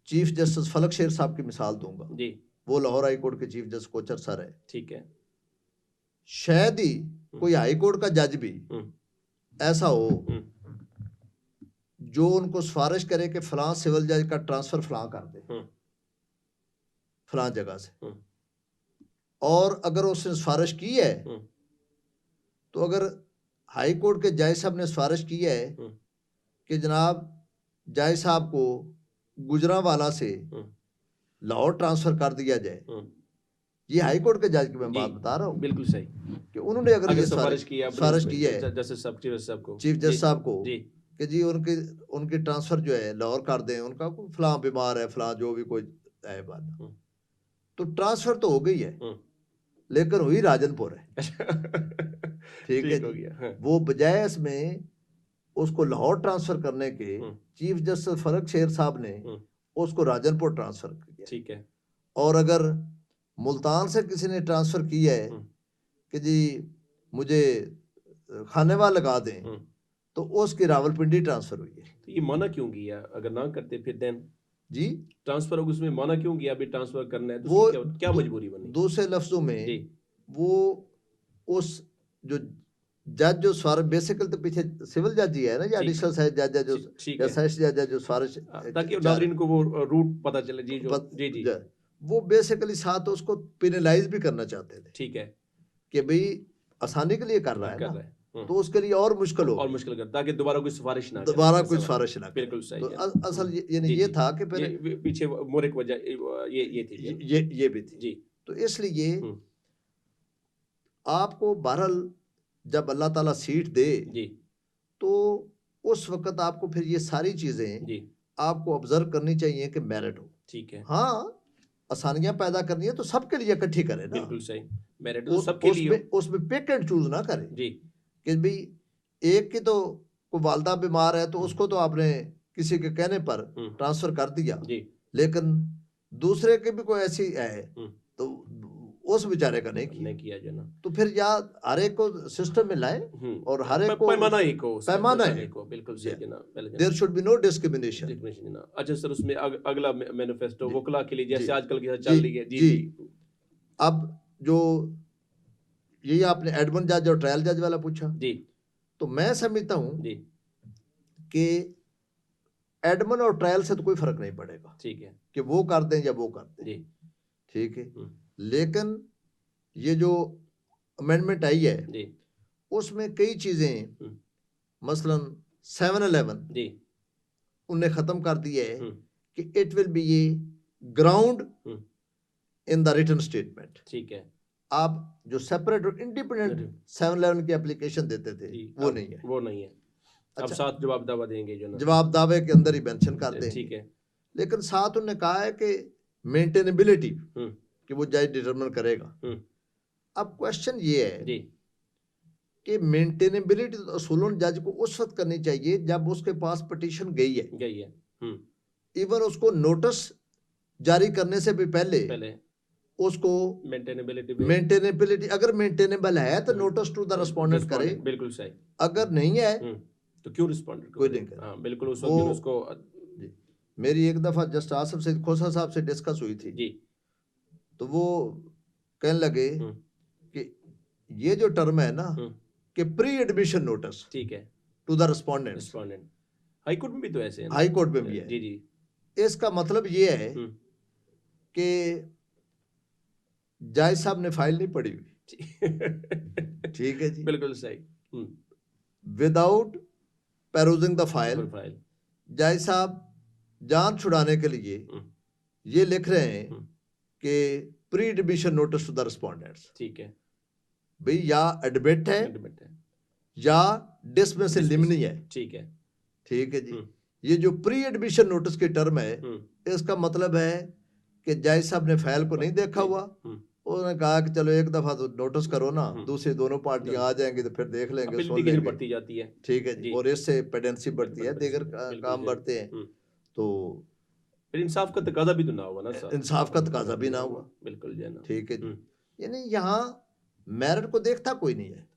चीफ जस्टिस फलक शेर साहब की मिसाल दूंगा जी। वो लाहौर हाई कोर्ट के चीफ जस्टिस कोचर सर है। ठीक है। शायद ही कोई हाई कोर्ट का जज भी ऐसा हो जो उनको सिफारिश करे कि फलां सिविल जज का ट्रांसफर फलां कर दे फलां जगह से, और अगर उसने सिफारिश की है तो अगर हाई कोर्ट के जज साहब ने सिफारिश की है कि जनाब जज साहब को गुजरांवाला से लाहौर ट्रांसफर कर दिया जाए, ये हाई कोर्ट के जज की मैं बात बता रहा हूँ, बिल्कुल सही, कि उन्होंने अगर ये सिफारिश की है चीफ जज साहब को कि जी उनकी ट्रांसफर जो है लाहौर कर दें, उनका फलां बीमार है, फलां जो भी कोई है बात, तो ट्रांसफर तो हो गई है लेकिन हुई राजनपुर है। ठीक है जी। वो बजाय इसमें उसको लाहौर ट्रांसफर करने के चीफ जस्टिस फलक शेर साहब ने उसको राजनपुर ट्रांसफर किया। ठीक है। और अगर मुल्तान से किसी ने ट्रांसफर किया है कि जी मुझे खानेवा लगा दें, तो उसकी रावलपिंडी ट्रांसफर हुई है। तो ये माना क्यों किया? अगर ना करते फिर देन जी ट्रांसफर होगा, उसमें माना क्यों किया अभी ट्रांसफर करना है? तो वो क्या मजबूरी बनी? दूसरे लफ्जों में वो उस जो जज जो स्वार बेसिकल तो पीछे सिविल जज ही है ना, या एडिशनल सेशन जज है जो या सेशन जज है जो स्वारिश, ताकि नाज़रीन को वो रूट पता चले। जी जो जी वो बेसिकली साथ उसको पेनलाइज भी करना चाहते थे। ठीक है, कि भाई आसानी के लिए कर रहा है ना, तो उसके लिए और मुश्किल हो, और मुश्किल कर, ताकि दोबारा कोई सिफारिश ना, बिल्कुल सही। तो असल यानी ये था कि फिर पीछे मोरिक वजह ये थी, ये भी थी जी। तो इसलिए आपको बहरहाल जब अल्लाह ताला सीट दे जी, तो उस वक्त आपको फिर ये सारी चीजें जी आपको ऑब्जर्व करनी चाहिए कि मेरिट हो। ठीक है। हाँ, आसानियां पैदा करनी है तो सबके लिए इकट्ठी करें ना, बिल्कुल सही, मेरिट तो सबके लिए, उसमें पिक एंड चूज ना करें जी, कि भाई एक की तो कोई वालदा बीमार है तो उसको तो आपने किसी के कहने पर ट्रांसफर कर दिया जी, लेकिन दूसरे के भी कोई ऐसी है तो उस बेचारे का नहीं किया जाना। तो फिर या हर एक को सिस्टम में लाए और हर एक को पैमाना है, बिल्कुल सही जनाब। There should be no discrimination. अच्छा सर, उसमें अगला मैनिफेस्टो वकला के लिए जैसे आजकल की चल रही है जी। अब जो यही आपने एडमन जज और ट्रायल जज वाला पूछा जी, तो मैं समझता हूँ कि एडमन और ट्रायल से तो कोई फर्क नहीं पड़ेगा, ठीक है, कि वो कर दें या वो कर दें जी, ठीक है। लेकिन ये जो अमेंडमेंट आई है जी, उसमें कई चीजें मसलन 711 जी उनने खत्म कर दिया है कि it will be a ground in the written statement. ठीक है। आप जो सेपरेट और इंडिपेंडेंट 711 की एप्लीकेशन देते थे वो नहीं है। अच्छा, अब साथ जवाब दावा देंगे जो ना, जवाब दावे के अंदर ही मेंशन कर दें, ठीक है। लेकिन साथ उन्होंने कहा है कि मेंटेनेबिलिटी कि वो जज डिटरमिन करेगा। अब क्वेश्चन ये है जी कि मेंटेनेबिलिटी तो असूलन जज को उस वक्त करनी चाहिए जब उसके पास पिटीशन गई है। इवन उसको नोटिस जारी करने से भी पहले उसको मेंटेनेबिलिटी अगर मेंटेनेबल है तो नोटिस टू द रिस्पोंडेंट करे, बिल्कुल सही। अगर नहीं है तो क्यों रिस्पॉन्ड कोई नहीं करे। हाँ बिल्कुल, उस वक्त उसको जी, मेरी एक दफा जस्ट आसिफ सईद खोसा साहब से डिस्कस हुई थी जी, तो वो कहने लगे कि ये जो टर्म है ना कि प्री एडमिशन नोटिस, ठीक है, to the respondents, High Court में भी तो ऐसे है ना? हाई कोर्ट में भी है। जी जी, इसका मतलब ये है कि जज साहब ने फाइल नहीं पढ़ी हुई। ठीक है जी, बिल्कुल सही। विदाउट पेरूजिंग द फाइल जज साहब जान छुड़ाने के लिए ये लिख रहे हैं कि pre admission notice to the respondents. ठीक है भाई, या एडमिट है या डिसमिस इन लिमिनी है। ठीक है, ठीक है जी। ये जो प्री एडमिशन नोटिस की टर्म है, इसका मतलब है कि जज साहब ने फाइल को नहीं देखा हुआ, उन्होंने कहा कि चलो एक दफा तो नोटिस करो ना, दूसरी दोनों पार्टियां आ जाएंगी तो फिर देख लेंगे, सुन लेंगे, बढ़ती जाती है। ठीक है जी, और इससे पेडेंसी बढ़ती है, दीगर काम बढ़ते हैं, तो फिर इंसाफ का तकाजा भी तो ना हुआ ना सर, इंसाफ का तकाजा भी ना हुआ। बिल्कुल जी ना, ठीक है जी। यानी यहाँ मेरिट को देखता कोई नहीं है।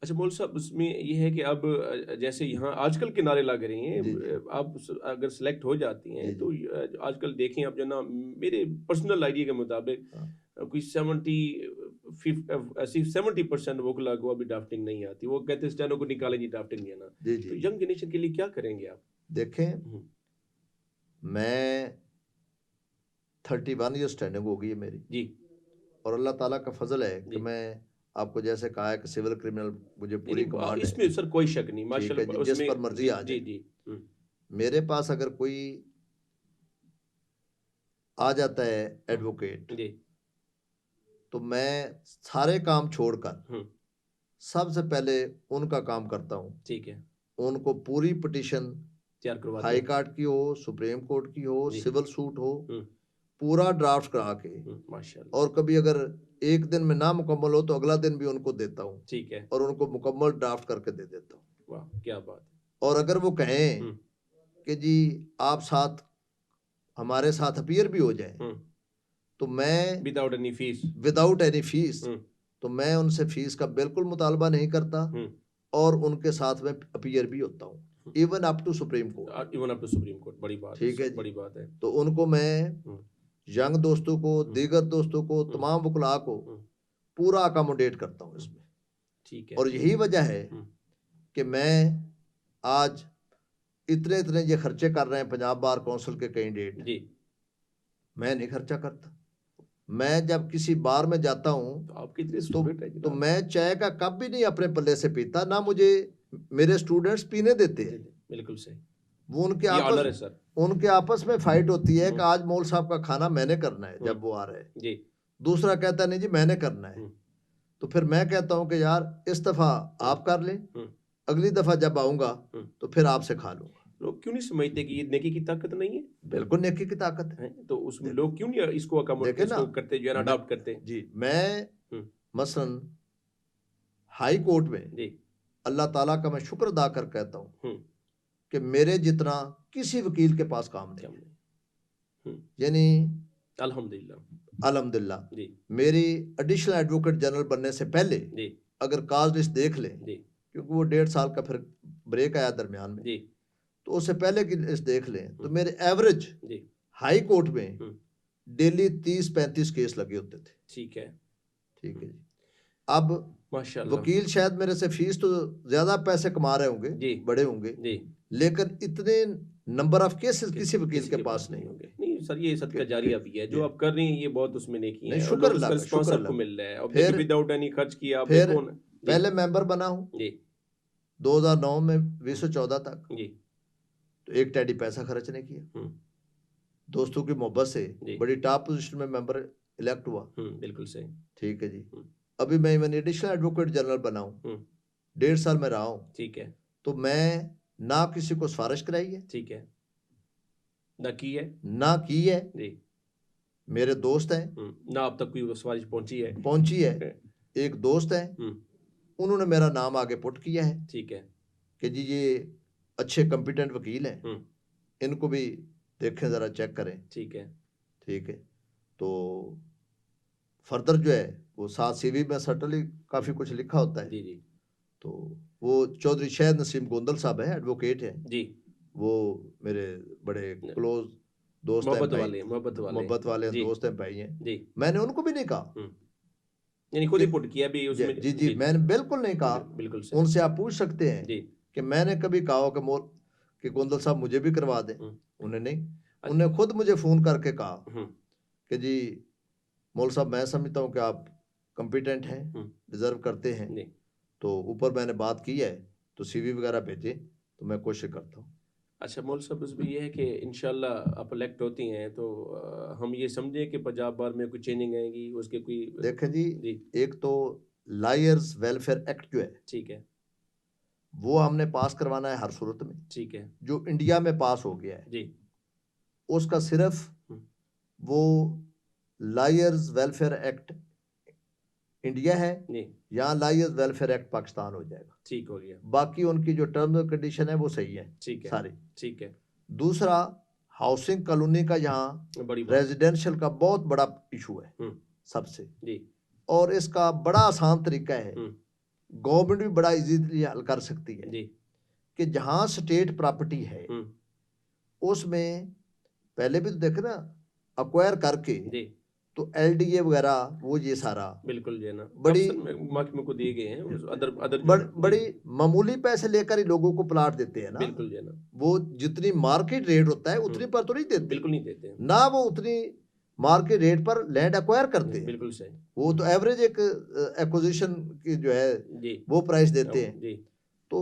अच्छा मौल साहब, उसमें ये है कि अब जैसे यहाँ आजकल के नारे लग रहे हैं, आप अगर सिलेक्ट हो जाती हैं तो आजकल देखें आप जो ना, मेरे पर्सनल आइडिया के मुताबिक कोई 70% वो लगा को अभी ड्राफ्टिंग नहीं आती, वो कहते हैं स्टेनो को निकालें जी, ड्राफ्टिंग नहीं है ना। तो यंग जनरेशन के लिए क्या करेंगे आप? देखें, मैं 31 ईयर स्टैंडिंग हो गई है मेरी जी, और अल्लाह ताला का फजल है कि मैं आपको जैसे कहा है कि सिविल क्रिमिनल मुझे पूरी कमांड है, इसमें सर कोई शक नहीं, माशाल्लाह, जिस पर मर्जी आ जाए। जी, मेरे पास अगर कोई आ जाता है एडवोकेट जी, तो मैं सारे काम छोड़कर सबसे पहले उनका काम करता हूँ। ठीक है, उनको पूरी पिटीशन तैयार करवा, हाई कोर्ट की हो, सुप्रीम कोर्ट की हो, सिविल सूट हो, पूरा ड्राफ्ट करा के, माशाल्लाह, और कभी अगर एक दिन में ना मुकम्मल हो तो अगला दिन भी उनको देता हूँ। ठीक है, और उनको मुकम्मल ड्राफ्ट करके दे देता हूँ। वाह, क्या बात है। और अगर वो कहें कि जी आप साथ हमारे साथ अपीयर भी हो जाए तो मैं विदाउट एनी फीस तो मैं उनसे फीस का बिल्कुल मुतालबा नहीं करता और उनके साथ में अपीयर भी होता हूँ, even up to Supreme Court. बड़ी बात, ठीक है, बड़ी बात है। तो उनको मैं यंग दोस्तों को, दीगर दोस्तों को, तमाम वकला को पूरा अकोमोडेट करता हूँ इसमें। ठीक है, और यही वजह है कि मैं आज इतने इतने ये खर्चे कर रहे हैं पंजाब बार काउंसिल के कैंडिडेट जी, मैं नहीं खर्चा करता। मैं जब किसी बार में जाता हूँ तो आपकी तो मैं चाय का कप भी नहीं अपने पल्ले से पीता, ना मुझे मेरे स्टूडेंट्स पीने देते हैं। बिल्कुल सही। वो उनके आपस में फाइट होती है कि आज मौल साहब का खाना मैंने करना है जब वो आ रहे हैं जी, दूसरा कहता नहीं जी मैंने करना है। तो फिर मैं कहता हूँ कि यार इस दफा आप कर लें, अगली दफा जब आऊंगा तो फिर आपसे खा लूंगा। लोग क्यों नहीं समझते कि ये नेकी की ताकत नहीं है? बिल्कुल नेकी की ताकत है। तो उसमें लोग क्यों नहीं इसको करते, जो है ना, अडॉप्ट करते हैं? जी, मैं मसलन हाई कोर्ट में जी अल्लाह ताला का मैं शुक्र अदा कर कहता हूँ कि मेरे जितना किसी वकील के पास काम नहीं, यानी अल्हम्दुलिल्लाह जी, मेरी एडिशनल एडवोकेट जनरल बनने से पहले जी अगर काज लिस्ट देख लें जी, क्योंकि वो 1.5 साल का फिर ब्रेक आया दरमियान में जी, तो उससे पहले की लिस्ट देख लें तो मेरे एवरेज हाई कोर्ट में डेली 30-35 केस लगे होते थे। ठीक है, ठीक है जी। अब माशाल्लाह वकील शायद मेरे से फीस तो ज्यादा पैसे कमा रहे होंगे जी, बड़े होंगे जी, लेकिन इतने नंबर ऑफ केसेस किसी वकील के पास नहीं होंगे। नहीं सर, ये सदका जारिया भी है जो आप कर रही हैं, ये बहुत उसमें नेकी है, शुक्र अल्लाह का, शुक्र अल्लाह को मिल रहा है। और फिर विदाउट एनी खर्च किया, फिर पहले मेंबर बना हूं जी 2009 में 2014 तक जी, तो एक टैडी पैसा खर्च नहीं किया, दोस्तों की मोहब्बत से बड़ी टॉप पोजीशन में मेंबर इलेक्ट हुआ। बिल्कुल सही, ठीक है जी। अभी मैं इवन एडिशनल एडवोकेट जनरल बना हूं, 1.5 साल में रहा हूं। ठीक है, तो मैं ना किसी को सिफारिश कराई है, ठीक है, ना की है जी, मेरे दोस्त हैं, ना अब तक कोई सिफारिश पहुंची है एक दोस्त है, उन्होंने मेरा नाम आगे पुट किया है। ठीक है, कि जी ये अच्छे कंपिटेंट वकील हैं, इनको भी देखें, जरा चेक करें। ठीक है, ठीक है। तो फर्दर जो है वो साथ सीवी में सर्टनली काफी कुछ लिखा होता है जी जी, तो वो चौधरी शहद नसीम गोंदल साहब है, एडवोकेट है जी, वो मेरे बड़े क्लोज दोस्त हैं, मोहब्बत वाले दोस्त हैं, भाई हैं जी। मैंने उनको भी नहीं कहा, यानी खुद ही पुट किया भी उसमें। जी जी, मैंने बिल्कुल नहीं कहा, बिल्कुल उनसे आप पूछ सकते हैं जी कि मैंने कभी कहा कि गोंदल साहब मुझे भी करवा दें, उन्हें नहीं, उन्हें खुद मुझे फोन करके कहा कि जी मौल साहब मैं समझता हूँ कि आप कॉम्पिटेंट हैं, डिजर्व करते हैं, तो ऊपर मैंने बात की है तो सीवी वगैरह भेजे तो मैं कोशिश करता हूँ। अच्छा मौल साहब, उसमें ये है कि इंशाल्लाह आप इलेक्ट होती हैं तो हम ये समझें कि पंजाब बार में कोई चेंजिंग आएगी, उसके कोई देखें जी, एक तो लायर्स वेलफेयर एक्ट जो है, ठीक है, वो हमने पास करवाना है हर सूरत में, ठीक है, जो इंडिया में पास हो गया है जी, उसका सिर्फ वो लायर्स वेलफेयर एक्ट इंडिया है या लायर्स वेलफेयर एक्ट पाकिस्तान हो जाएगा, ठीक हो गया, बाकी उनकी जो टर्म्स एंड कंडीशन है वो सही है, ठीक है सारी, ठीक है। दूसरा, हाउसिंग कॉलोनी का यहाँ रेजिडेंशियल का बहुत बड़ा इशू है सबसे जी, और इसका बड़ा आसान तरीका है, गवर्नमेंट भी बड़ा इजीली हल कर सकती है जी, कि जहाँ स्टेट प्रॉपर्टी है उसमें पहले भी तो देखे ना, अक्वायर करके जी, तो एलडीए वगैरह वो ये सारा बिल्कुल जो है ना बड़ी महकमे को दिए गए हैं, अदर बड़ी मामूली पैसे लेकर ही लोगों को प्लाट देते हैं ना, बिल्कुल जो है ना, वो जितनी मार्केट रेट होता है उतनी पर तो नहीं देते, बिल्कुल नहीं देते ना वो उतनी मार्केट रेट पर लैंड एक्वायर करते हैं, बिल्कुल सही, वो तो एवरेज एक एक्विजिशन की जो है जी, वो प्राइस देते हैं जी। तो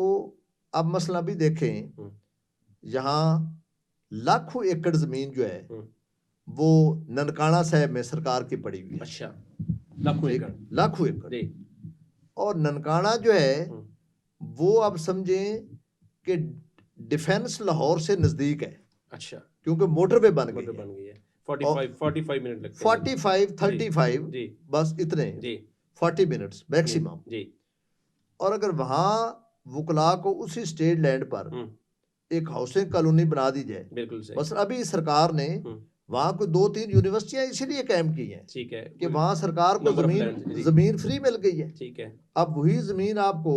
अब मसला भी देखें, यहाँ लाखों एकड़ जमीन जो है वो ननकाना साहब में सरकार की पड़ी हुई है, अच्छा, लाखों एकड़ और ननकाना जो है वो आप समझें कि डिफेंस लाहौर से नजदीक है, अच्छा, क्योंकि मोटरवे बन गई है, 45 मिनट लगते हैं, 35 जी, बस इतने जी, 40 मिनट्स मैक्सिमम जी। और अगर वहां वुकला को उसी स्टेट लैंड पर एक हाउसिंग कॉलोनी बना दी जाए, बिल्कुल सही, बस अभी सरकार ने वहां को 2-3 यूनिवर्सिटियां इसीलिए कायम की हैं, ठीक है, कि वहां सरकार को जमीन फ्री मिल गई है, ठीक है, अब वही जमीन आपको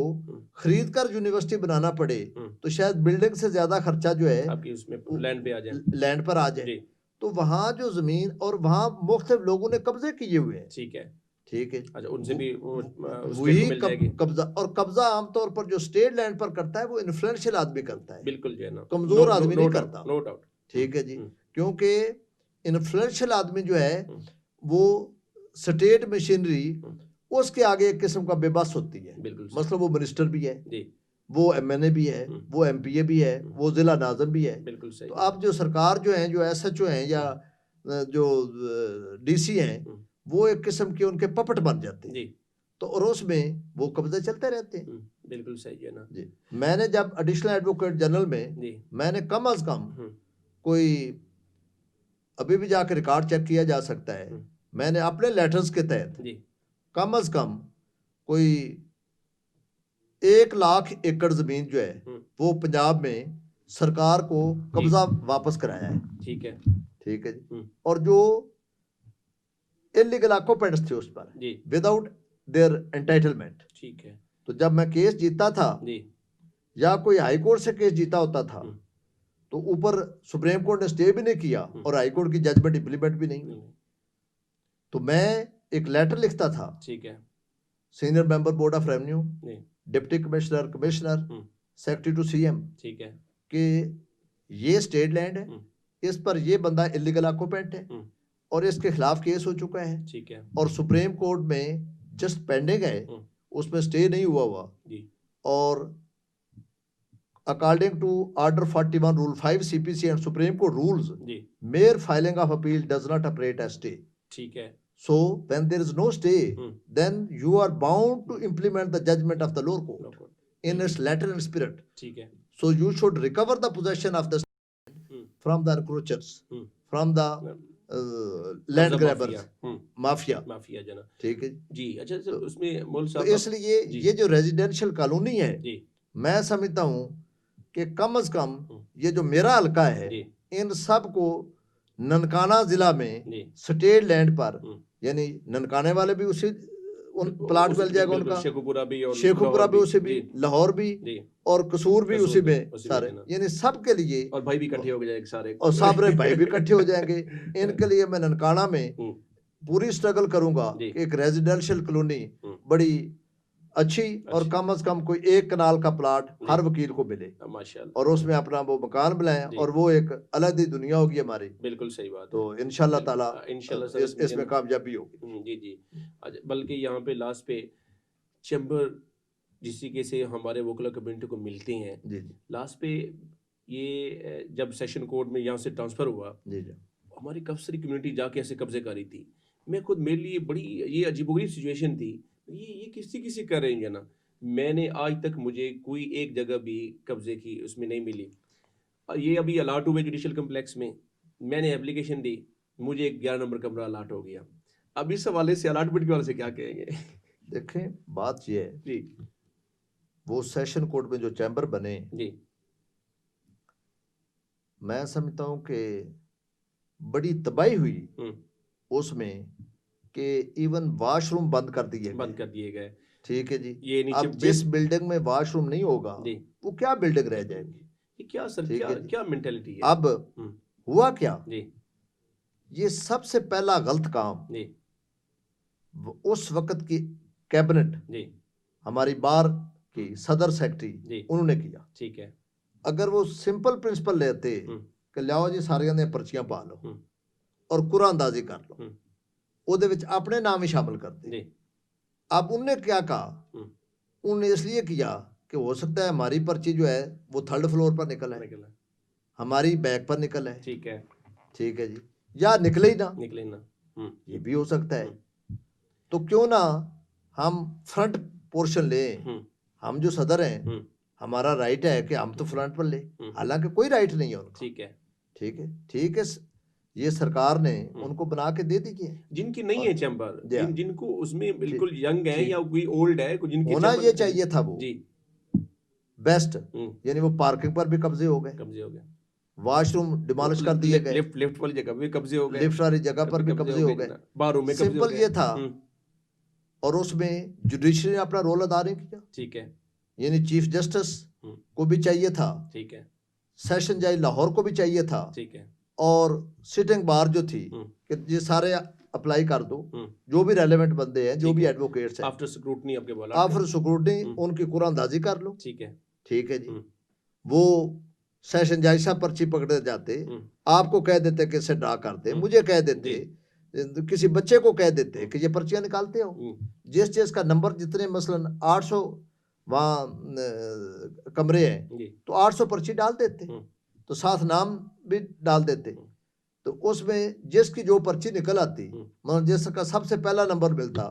खरीद कर यूनिवर्सिटी बनाना पड़े तो शायद बिल्डिंग से ज्यादा खर्चा जो है आपकी उसमें लैंड पे आ जाए, लैंड पर आ जाए, तो वहां जो जमीन और वहां मुख्तलिफ लोगों ने कब्जे किए हुए हैं, ठीक है, ठीक है, अच्छा, उनसे भी वही कब्जा, और कब्जा आमतौर पर जो स्टेट लैंड पर करता है वो इन्फ्लुएंशियल आदमी करता है, बिल्कुल जो है ना, कमजोर आदमी नहीं करता, नो डाउट, ठीक है जी, क्योंकि इन्फ्लुएंशियल आदमी जो है वो स्टेट मशीनरी उसके आगे एक किस्म का बेबस होती है, मतलब वो मिनिस्टर भी है जी, वो एमएनए भी है, वो एमपीए भी है, वो जिला नाज़िम भी है, बिल्कुल सही। तो अब जो सरकार जो है, जो एसएचओ हैं या जो डीसी हैं, वो एक किस्म के उनके पपट बन जाते हैं जी, तो और उसमें वो कब्जे चलते रहते हैं, बिल्कुल सही है ना जी। मैंने जब एडिशनल एडवोकेट जनरल में मैंने कम अज कम कोई, अभी भी जाकर रिकॉर्ड चेक किया जा सकता है, मैंने अपने लेटर्स के तहत कम अज कम कोई 1 लाख एकड़ जमीन जो है वो पंजाब में सरकार को कब्जा वापस कराया है, ठीक है, ठीक है जी, और जो इलीगल ऑक्यूपेंट्स थे उस पर विदाउट देयर एंटाइटलमेंट, ठीक है, तो जब मैं केस जीता था जी, या कोई हाई कोर्ट से केस जीता होता था तो ऊपर सुप्रीम कोर्ट ने स्टे भी नहीं किया और हाई कोर्ट की जजमेंट इंप्लीमेंट भी नहीं, तो मैं एक लेटर लिखता था, ठीक है, senior member Board of Revenue, deputy commissioner, secretary to CM, ठीक है, कि ये स्टेट लैंड है, इस पर ये बंदा इलीगल ऑक्यूपेंट है और इसके खिलाफ केस हो चुका है, ठीक है, और सुप्रीम कोर्ट में जस्ट पेंडिंग है, उसमें स्टे नहीं हुआ जी, और according to order 41 rule 5 CPC and Supreme Court rules, mere filing of appeal does not operate as stay, ठीक है, so when there is no stay then you are bound to implement the judgment of the lower court in its letter and spirit, ठीक है, so you should recover the possession of the from the encroachers, from the land grabbers, mafia जना, ठीक है जी। अच्छा sir, उसमें मौल साहब, तो इसलिए ये जो रेजिडेंशियल कॉलोनी है जी, मैं समझता हूँ कि कम से कम ये जो मेरा हल्का है इन सब को ननकाना जिला में स्टेट लैंड पर, यानी ननकाने वाले भी उन प्लाट मिल जाएगा उनका, शेखुपुरा भी और शेखुपुरा भी उसी भी, लाहौर भी और कसूर भी उसी में, उसी सारे में यानी सबके लिए, और भाई भी इकट्ठे हो जाएंगे सारे, और सारे भाई भी इकट्ठे हो जाएंगे। इनके लिए मैं ननकाना में पूरी स्ट्रगल करूंगा कि एक रेजिडेंशियल कॉलोनी बड़ी अच्छी और कम से कम कोई 1 कनाल का प्लाट हर वकील को मिले माशाल्लाह, और उसमें अपना वो मकान बनाए और वो एक अलग ही दुनिया होगी हमारी। बिल्कुल सही बात। तो इंशाल्लाह ताला इंशाल्लाह इसमें कामयाबी होगी। जी जी। बल्कि यहाँ पे लास्ट पे चैम्बर जिस तरीके से हमारे वोकला कम्युनिटी को मिलते हैं, जी जी, लास्ट पे ये जब सेशन कोर्ट में यहाँ से ट्रांसफ़र हुआ, जी जी, हमारी काफ़ी सारी कम्युनिटी जाके ऐसे कब्जे कर रही थी। मैं खुद, मेरे लिए बड़ी ये अजीबोगरीब सिचुएशन थी, ये किसी कर रहे हैं ना। मैंने आज तक मुझे कोई एक जगह भी कब्जे की उसमें नहीं मिली। ये अभी अलाट हुए जुडिशल कम्प्लेक्स में, मैंने एप्लीकेशन दी, मुझे 11 नंबर कमरा अलाट हो गया। अब इस हवाले से अलाटमेंट के वाले से क्या कहेंगे? देखें बात ये है जी, वो सेशन कोर्ट में जो चैम्बर बने जी, मैं समझता हूँ कि बड़ी तबाही हुई उसमें कि इवन वॉशरूम बंद कर दिए गए। ठीक है जी। ये नीचे अब जिस बिल्डिंग में वॉशरूम नहीं होगा वो क्या बिल्डिंग रह जाएगी? ये क्या सर, क्या मेंटालिटी है? अब हुआ क्या जी, ये सबसे पहला गलत काम जी, उस वक्त की कैबिनेट जी, हमारी बार की सदर सेक्रेटरी उन्होंने किया। ठीक है। अगर वो सिंपल प्रिंसिपल लेते कि लियाओ जी सारियां ने पर्चियां पा लो और कुरानंदाजी कर लो, ਉਹਦੇ ਵਿੱਚ अपने नाम ही शामिल कर दे। अब उनने क्या कहा, उन्होंने इसलिए किया कि हो सकता है हमारी पर्ची जो है वो 3rd फ्लोर पर निकल है, हमारी बैक पर निकल है। ठीक है जी, या निकले ही ना, ये भी हो सकता है। तो क्यों ना हम फ्रंट पोर्शन ले, हम जो सदर हैं हमारा राइट है कि हम तो फ्रंट पर ले, हालांकि कोई राइट नहीं है उनका। ठीक है, ये सरकार ने उनको बना के दे दी है। जिनकी नहीं है चैम्बर, जिनको उसमें बिल्कुल यंग है या कोई ओल्ड है, जिनकी होना ये चाहिए था वो जी बेस्ट, यानी वो पार्किंग पर भी कब्जे हो गए, वॉशरूम डिमोलिश कर दिए गए, लिफ्ट वाली जगह भी कब्जे हो गए, लिफ्ट वाली जगह पर भी कब्जे हो गए, बारों में कब्जे हो गए। सिंपल ये था। और उसमें जुडिशरी ने अपना रोल अदा नहीं किया। ठीक है, यानी चीफ जस्टिस को भी चाहिए था, ठीक है, सेशन जज लाहौर को भी चाहिए था, ठीक है, और सिटिंग बार जो थी कि ये सारे अप्लाई कर दो, जो भी रेलेवेंट बंदे हैं, जो भी एडवोकेट्स हैं, आफ्टर स्क्रूटनी आपके बोला, आफ्टर स्क्रूटनी उनकी कुरानंदाजी कर लो। ठीक है जी। वो सेशन जज साहब पर्ची पकड़े जाते, आपको कह देते कि इसे ड्रा कर दे, मुझे कह देते, किसी बच्चे को कह देते कि ये पर्चियां निकालते हो, जिस चीज का नंबर जितने मसलन 800 वहाँ कमरे हैं तो 800 पर्ची डाल देते, तो साथ नाम भी डाल देते। तो उसमें जिसकी जो पर्ची निकल आती, मतलब जिसका सबसे पहला नंबर मिलता,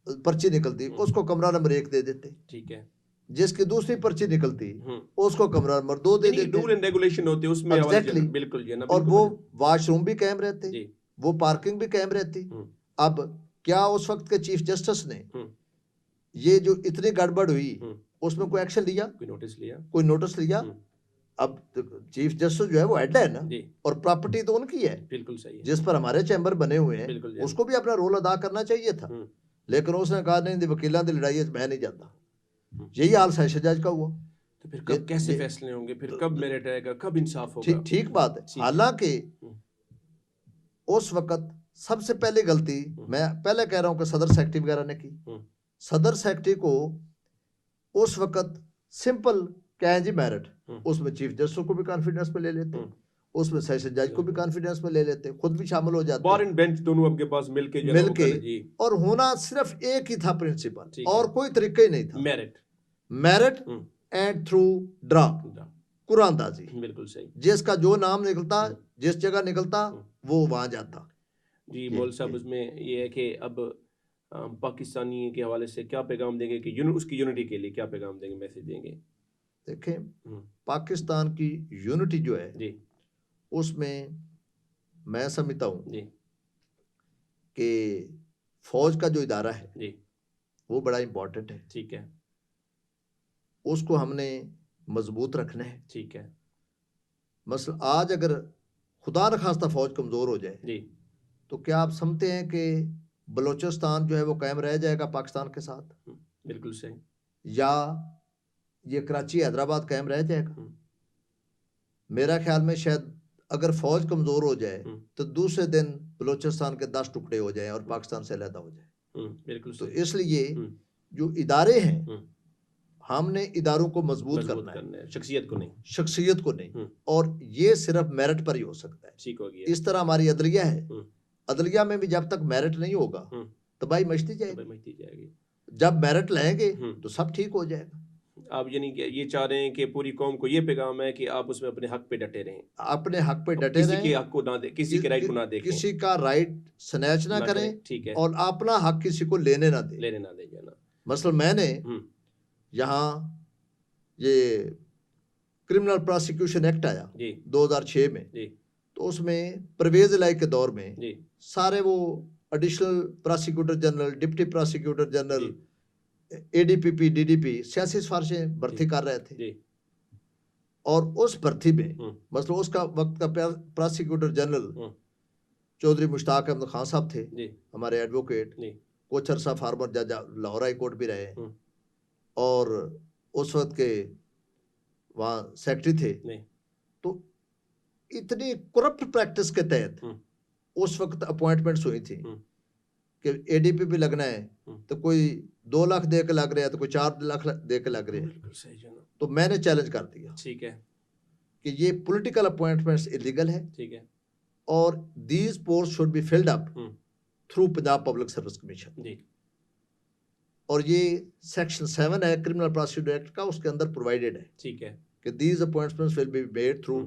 पर्ची निकलती, उसको कमरा नंबर 1 दे देते। ठीक है, जिसकी दूसरी पर्ची निकलती उसको कमरा नंबर 2 दे देते। रूल एंड रेगुलेशन होते उसमें। एग्जैक्टली, बिल्कुल। और वो वॉशरूम भी कायम रहते, वो पार्किंग भी कायम रहती। अब क्या उस वक्त के चीफ जस्टिस ने ये जो इतनी गड़बड़ हुई उसमें कोई एक्शन लिया? कोई नोटिस लिया? अब चीफ जस्टिस जो है वो हेड है ना, और प्रॉपर्टी तो उनकी है, बिल्कुल सही है, जिस पर हमारे चैम्बर बने हुए हैं, उसको भी अपना रोल अदा करना चाहिए था। लेकिन उसने कहा नहीं, वकीलों की लड़ाई मैं नहीं जाता। यही हाल सेशन जज का हुआ। तो फिर कब कैसे फैसले होंगे, फिर कब मेरिट आएगा, कब इंसाफ होगा? ठीक बात है। हालांकि उस वक्त सबसे पहले गलती मैं पहले कह रहा हूं कि सदर सेक्रेटरी वगैरह ने की। सदर सेक्रेटरी को उस वक्त सिंपल कहें जी मेरिट, उसमें चीफ जस्टिस को भी कॉन्फिडेंस में ले लेते, उसमें सेशन जज को भी कॉन्फिडेंस में ले लेते, खुद भी शामिल हो जाते, बार एंड बेंच दोनों आपके पास मिलके और होना सिर्फ एक ही था प्रिंसिपल, और कोई तरीका ही नहीं था। मेरिट एंड थ्रू ड्रा, कुरानंदाजी, बिल्कुल सही। जिसका जो नाम निकलता, जिस जगह निकलता, वो वहां जाता। जी मौल साहब, उसमें ये है कि अब पाकिस्तानी के हवाले से क्या पैगाम देंगे कि उसकी यूनिटी के लिए क्या पैगाम देंगे, मैसेज देंगे? देखें, पाकिस्तान की यूनिटी जो है जी, उसमें मैं समझता हूँ जी कि फौज का जो इदारा है जी वो बड़ा इम्पोर्टेंट है। ठीक है, उसको हमने मजबूत रखना है। ठीक है, मसलन आज अगर खुदा न खास्ता फौज कमजोर हो जाए जी, तो क्या आप समझते हैं कि बलूचिस्तान जो है वो कायम रह जाएगा पाकिस्तान के साथ, बिल्कुल सही, या ये कराची हैदराबाद कायम रह जाएगा। मेरा ख्याल में शायद अगर फौज कमजोर हो जाए तो दूसरे दिन बलूचिस्तान के 10 टुकड़े हो जाएं और पाकिस्तान से अलग हो जाए। बिल्कुल तो सही। इसलिए जो इदारे हैं हमने इदारों को मजबूत करना है, शख्सियत को नहीं, शख्सियत को नहीं। और ये सिर्फ मेरिट पर ही हो सकता है। ठीक हो गया। इस तरह हमारी अदलिया है, अदलिया में भी जब तक मेरिट नहीं होगा तबाही मचती जाएगी। जब मेरिट लाएंगे तो सब ठीक हो जाएगा। आप यानी कि ये चाह रहे हैं कि पूरी कौम को ये पैगाम है कि आप उसमें अपने हक पे डटे रहें, अपने हक पे डटे किसी रहें, के हक को ना दे, किसी के राइट को ना देखें, किसी का राइट स्नैच ना करें, ठीक है, और अपना हक किसी को लेने ना दे जाना। मसलन मैंने यहाँ ये क्रिमिनल प्रोसिक्यूशन एक्ट आया 2006 में, तो उसमें परवेज इलाही के दौर में सारे वो additional prosecutor general, deputy prosecutor general, ADPP, DDP सियासी सिफारिशें भर्ती कर रहे थे। और उस भर्ती में मतलब उसका वक्त का प्रोसिक्यूटर जनरल चौधरी मुश्ताक अहमद खान साहब थे, हमारे एडवोकेट, कुछ अरसा फार्मर जज लाहौर हाई कोर्ट भी रहे, और उस वक्त के वहाँ सेक्रेटरी थे। तो इतनी करप्ट प्रैक्टिस के तहत उस वक्त अपॉइंटमेंट्स हुई थी कि एडीपी भी लगना है तो कोई 2 लाख दे के लग रहा है, तो कोई 4 लाख दे के लग रहे हैं। तो मैंने चैलेंज कर दिया, ठीक है, कि ये पॉलिटिकल अपॉइंटमेंट्स इलीगल है, ठीक है, और these post should be filled up through Punjab Public Service commission. और ये सेक्शन 7 है क्रिमिनल प्रोसीजर एक्ट का, उसके अंदर प्रोवाइडेड है, ठीक है, कि these appointments will be made through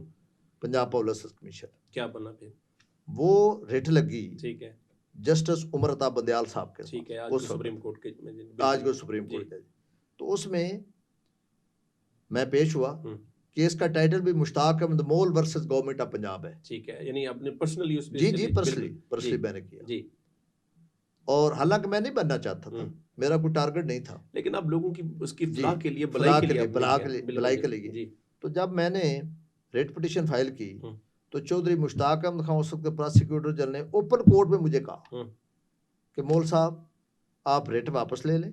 Punjab Public Service commission. क्या बना फिर? वो रिट लगी, ठीक है, जस्टिस उमर अता बंदयाल साहब के, ठीक है, आज सुप्रीम कोर्ट के, आज को सुप्रीम कोर्ट के। तो उसमें मैं पेश हुआ, केस का टाइटल भी मुश्ताक अहमद मोल वर्सेस गवर्नमेंट ऑफ पंजाब है, ठीक है, यानी अपने पर्सनली उस पे, जी पर्सनली मैंने किया जी। और हालांकि मैं नहीं बनना चाहता था, मेरा कोई टारगेट नहीं था, लेकिन अब लोगों की उसकी फलाह के लिए, भलाई के लिए। तो जब मैंने रेट पिटीशन फाइल की तो चौधरी मुश्ताक अहमद खान उस वक्त प्रोसिक्यूटर जनरल ने ओपन कोर्ट में मुझे कहा कि मोल साहब आप रेट वापस ले लें,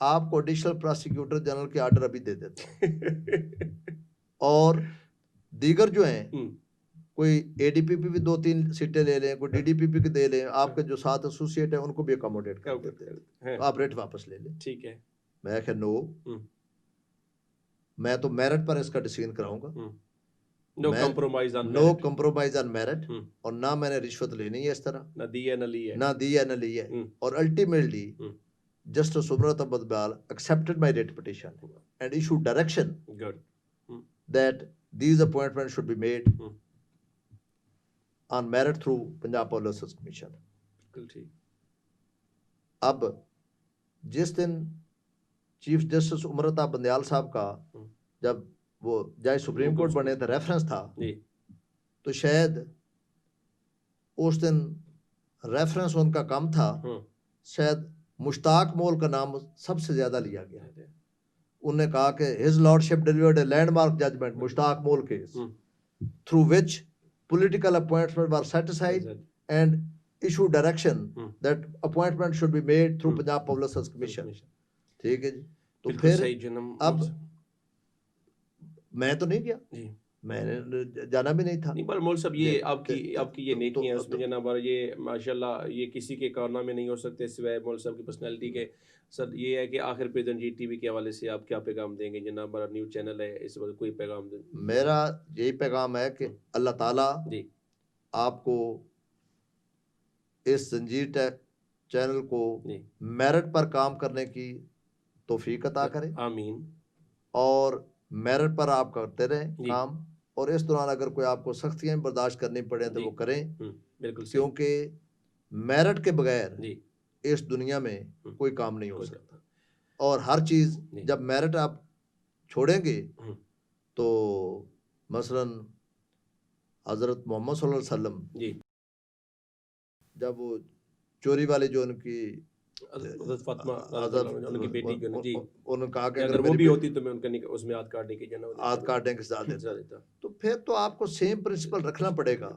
आपको एडिशनल प्रोसिक्यूटर जनरल के ऑर्डर अभी दे देते और दीगर जो हैं कोई एडीपीपी भी 2-3 सीटें ले लें, कोई डीडीपीपी के दे लें, आपके जो साथ एसोसिएट है उनको भी अकोमोडेट कर देते हैं, तो आप रेट वापस ले लें, ठीक है। मैं कहा नो, मैं तो मेरिट पर इसका डिसीजन कराऊंगा, नो कम्प्रोमाइज ऑन मेरिट, और ना मैंने रिश्वत लेनी है इस तरह, ना दी है ना ली है। और ultimately justice Umar Ata Bandial accepted my writ petition and issued direction that these appointments should be made on merit through Punjab Public Service Commission. अब जिस दिन चीफ जस्टिस उमर अता बंदयाल साहब का जब वो जज सुप्रीम कोर्ट बने थे रेफरेंस था, तो शायद उस दिन रेफरेंस उनका कम था, शायद मुश्ताक मोल का नाम सबसे ज्यादा लिया गया। उन्होंने कहा कि his lordship delivered a landmark judgment Mushtaq Mol case through which political appointment were set aside and issue direction that appointment should be made through Punjab Public Service Commission. ठीक है जी। तो फिर अब मैं तो नहीं गया, मैंने जाना भी नहीं था। नहीं पर मौल साहब ये आपकी ये नेकी है उसमें जनाब, ये माशाल्लाह ये किसी के कारनामे नहीं हो सकते सिवाय मौल साहब की पर्सनालिटी के। सर ये है कि आखिर पे जी टीवी के हवाले से आप क्या पैगाम देंगे जनाब, हमारा न्यूज़ चैनल है, इस वक्त कोई पैगाम दें? मेरा यही पैगाम है कि अल्लाह ताला जी आपको इस जंजीर चैनल को मेरिट पर काम करने की तौफीक अता करे, आमीन। और मेरिट पर आप करते रहें काम, और इस दौरान अगर कोई आपको सख्तियां बर्दाश्त करनी पड़े तो वो करें, बिल्कुल, क्योंकि मेरिट के बगैर इस दुनिया में कोई काम नहीं हो सकता। और हर चीज जब मेरिट आप छोड़ेंगे तो मसलन हजरत मोहम्मद सल्लल्लाहु अलैहि वसल्लम जब वो चोरी वाले जो उनकी फातिमा उनकी बेटी को जी उन्होंने कहा कि अगर वो भी होती तो मैं उनका उसमें हाथ काटने की हाथ काटने के साथ देता। तो फिर तो आपको सेम प्रिंसिपल रखना पड़ेगा।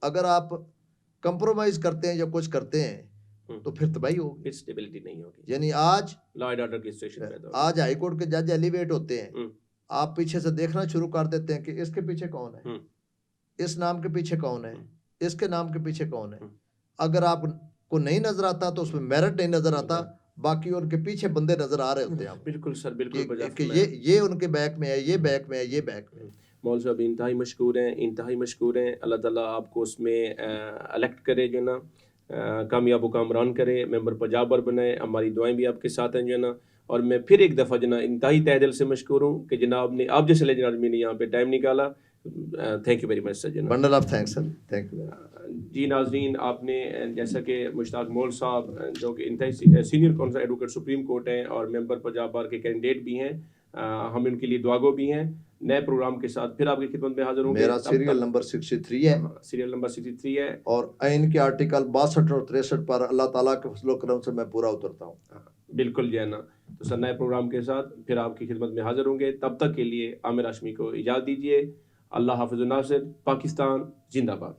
अगर आप कंप्रोमाइज करते हैं या कुछ करते हैं तो फिर तबाही होगी, फिर स्टेबिलिटी नहीं होगी, यानी आज लॉ एंड ऑर्डर की सिचुएशन पैदा होगी। आज हाईकोर्ट के जज एलिवेट होते हैं, आप पीछे से देखना शुरू कर देते हैं कि इसके पीछे कौन है, इस नाम के पीछे कौन है, इसके नाम के पीछे कौन है। अगर आपको नहीं नजर आता तो उसमें मेरिट नहीं नजर आता, बाकी उनके पीछे बंदे नजर आ रहे होते हैं। बिल्कुल सर, बिल्कुल कि ये उनके बैक में है, ये बैक में है, ये बैक में है। मौलवी साहब इंतहाई मशकूर हैं, इंतहाई मशकूर हैं। अल्लाह ताला आपको उसमें इलेक्ट करे, जो है ना, कामयाब व कामरान करे, मेंबर पंजाबर बनाए। हमारी दुआएं भी आपके साथ हैं, जो है ना। और मैं फिर एक दफ़ा जो ना इंतहाई तहे दिल से मशकूर हूँ कि जनाब ने, आप जैसे लेजेंड आदमी ने यहाँ पे टाइम निकाला। Thank you very much sir. जनाब bundle of thanks sir, thank you. जी नाजरीन, आपने जैसा कि मुश्ताक मोल साहब जो कि इंतहाई senior council advocate Supreme court हैं और मेंबर पंजाब बार के कैंडिडेट भी हैं, हम इनके लिए दुआगो भी हैं। नए प्रोग्राम के साथ फिर आपकी खिदमत में हाजिर होंगे। मेरा सीरियल नंबर 63 है, सीरियल नंबर 63 है, और आइन के आर्टिकल 62 और 63 पर अल्लाह ताला के फजल करम से मैं पूरा उतरता हूँ। बिल्कुल जो है ना। तो सर नए प्रोग्राम के साथ फिर आपकी खिदमत में हाजिर होंगे। तब तक के लिए आमिर हाशमी को इजाज़त दीजिए। अल्लाह हाफिज़ नासिर। पाकिस्तान जिंदाबाद।